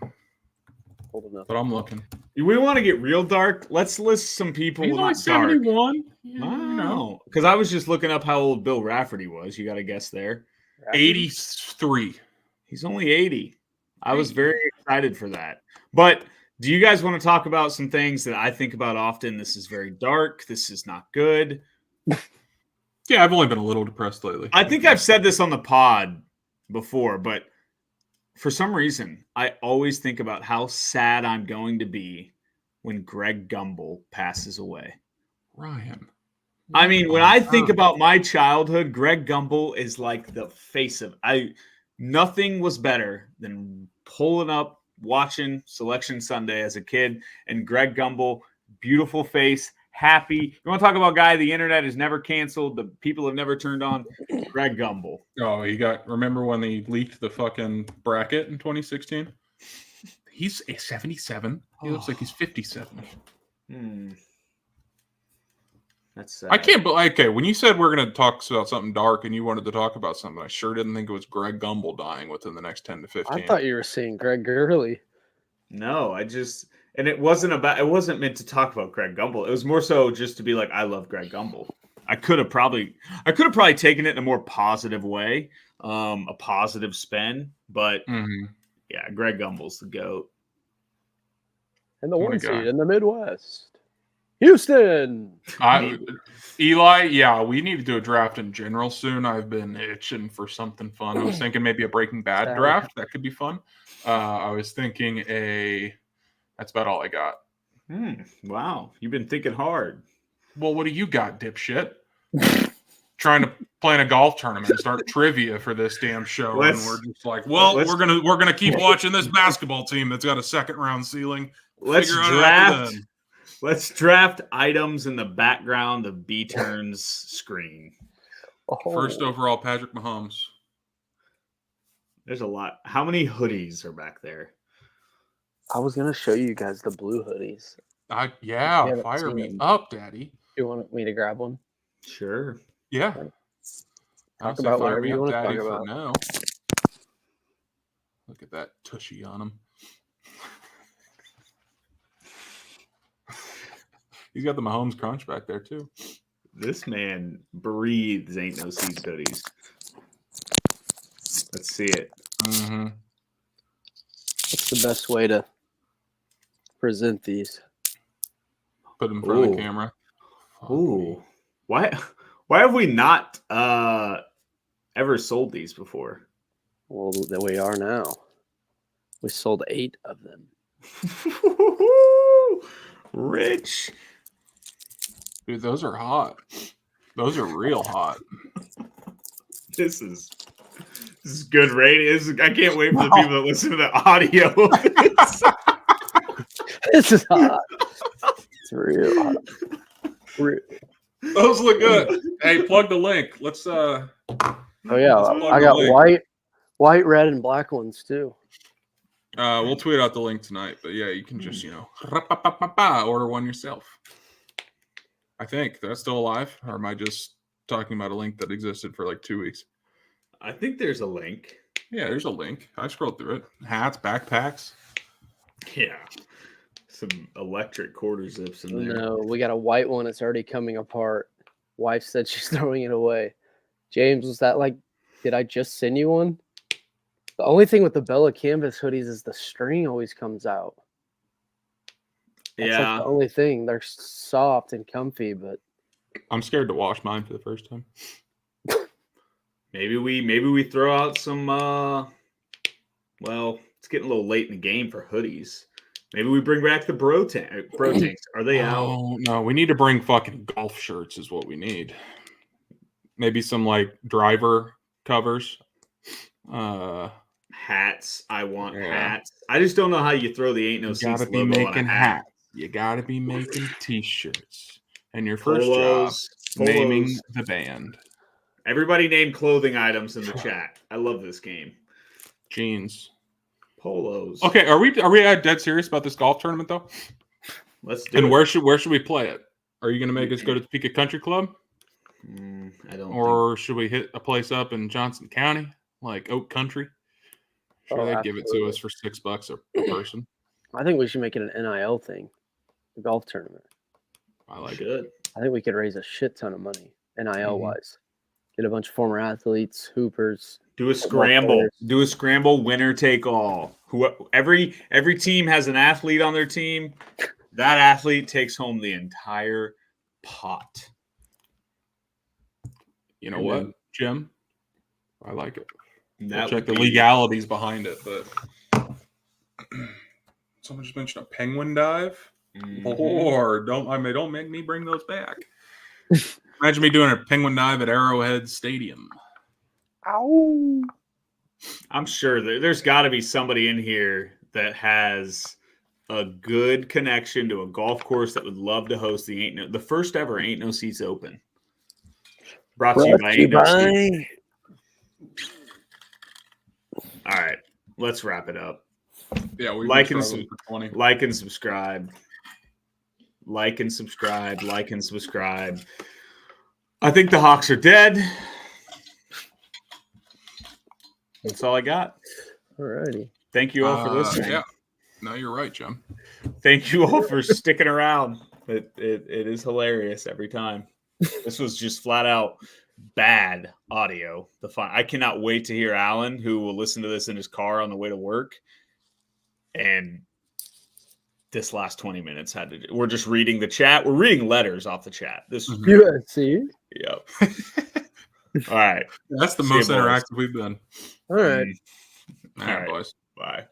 Old enough. But I'm looking. We want to get real dark. Let's list some people. He's only 71. Wow. Because I was just looking up how old Bill Rafferty was. You got a guess there? 83. He's only 80. I was very excited for that. But do you guys want to talk about some things that I think about often? This is very dark. This is not good. Yeah, I've only been a little depressed lately. I think I've said this on the pod before, but for some reason, I always think about how sad I'm going to be when Greg Gumbel passes away. Ryan. I mean, when I think about my childhood, Greg Gumbel is like the face of nothing was better than pulling up, watching Selection Sunday as a kid, and Greg Gumbel, beautiful face, happy. You want to talk about a guy the internet has never canceled, the people have never turned on? Greg Gumbel. Oh, remember when they leaked the fucking bracket in 2016? He's 77. He looks like he's 57. That's sad. I can't believe. Okay, when you said we're going to talk about something dark and you wanted to talk about something, I sure didn't think it was Greg Gumbel dying within the next 10 to 15. I thought you were saying Greg Gurley. No, and it wasn't meant to talk about Greg Gumbel. It was more so just to be like, I love Greg Gumbel. I could have probably taken it in a more positive way, a positive spin, but yeah, Greg Gumbel's the GOAT. And the one seed in the Midwest. Houston. Eli, yeah, we need to do a draft in general soon. I've been itching for something fun. I was thinking maybe a Breaking Bad draft. That could be fun. I was thinking that's about all I got. Wow. You've been thinking hard. Well, what do you got, dipshit? Trying to plan a golf tournament and start trivia for this damn show. And we're just like, we're gonna keep watching this basketball team that's got a second round ceiling. Let's draft items in the background of B-Turn's screen. First overall, Patrick Mahomes. There's a lot. How many hoodies are back there? I was going to show you guys the blue hoodies. Fire me up, Daddy. You want me to grab one? Sure. Yeah. Talk about whatever you want to talk about. Now. Look at that tushy on him. He's got the Mahomes crunch back there, too. This man breathes Ain't No Seats hoodies. Let's see it. Mm-hmm. What's the best way to present these? Put them in front of the camera. Ooh. Why have we not ever sold these before? Well, there we are now. We sold 8 of them. Rich. Dude, those are hot. Those are real hot. This is good rating. I can't wait for the people that listen to the audio of this. This is hot. It's real hot. Those look good. Hey, plug the link. Let's Oh yeah, I got white, red, and black ones too. We'll tweet out the link tonight, but yeah, you can just order one yourself. I think that's still alive, or am I just talking about a link that existed for like 2 weeks? I think there's a link. Yeah, there's a link. I scrolled through it. Hats, backpacks. Yeah. Some electric quarter zips in there. No, we got a white one. It's already coming apart. Wife said she's throwing it away. James, was that like, did I just send you one? The only thing with the Bella Canvas hoodies is the string always comes out. That's like the only thing. They're soft and comfy, but I'm scared to wash mine for the first time. Maybe we throw out some well, it's getting a little late in the game for hoodies. Maybe we bring back the bro tanks. Are they out? Oh no, we need to bring fucking golf shirts is what we need. Maybe some like driver covers. Hats. I want hats. I just don't know how you throw the Ain't No Seats logo on a hat. You gotta be making t-shirts. And your first job, naming the band. Everybody name clothing items in the chat. I love this game. Jeans. Polos. Okay, are we dead serious about this golf tournament though? Let's do it. And where should we play it? Are you gonna make us go to the Topeka Country Club? I don't. Or should we hit a place up in Johnson County, like Oak Country? Sure, they'd give it to us for $6 a person. I think we should make it an NIL thing, a golf tournament. I like it. I think we could raise a shit ton of money, NIL wise. Get a bunch of former athletes, hoopers. Do a scramble. Do a scramble. Winner take all. Every team has an athlete on their team. That athlete takes home the entire pot. You know what, Jim? I like it. We'll check the legalities behind it, but someone just mentioned a penguin dive. Or don't make me bring those back. Imagine me doing a penguin dive at Arrowhead Stadium. Ow! I'm sure there's got to be somebody in here that has a good connection to a golf course that would love to host the first ever Ain't No Seats Open. Brought to you by Ain't No Seats. All right, let's wrap it up. Yeah, we like and for 20. Like and subscribe. Like and subscribe. Like and subscribe. I think the Hawks are dead. That's all I got. Alrighty. Thank you all for listening. Yeah. No, you're right, Jim. Thank you all for sticking around. It is hilarious every time. This was just flat out bad audio. I cannot wait to hear Alan, who will listen to this in his car on the way to work. And this last 20 minutes we're just reading the chat. We're reading letters off the chat. This is USC. Yep. All right. That's the most interactive we've been. All right. All right, boys. Bye.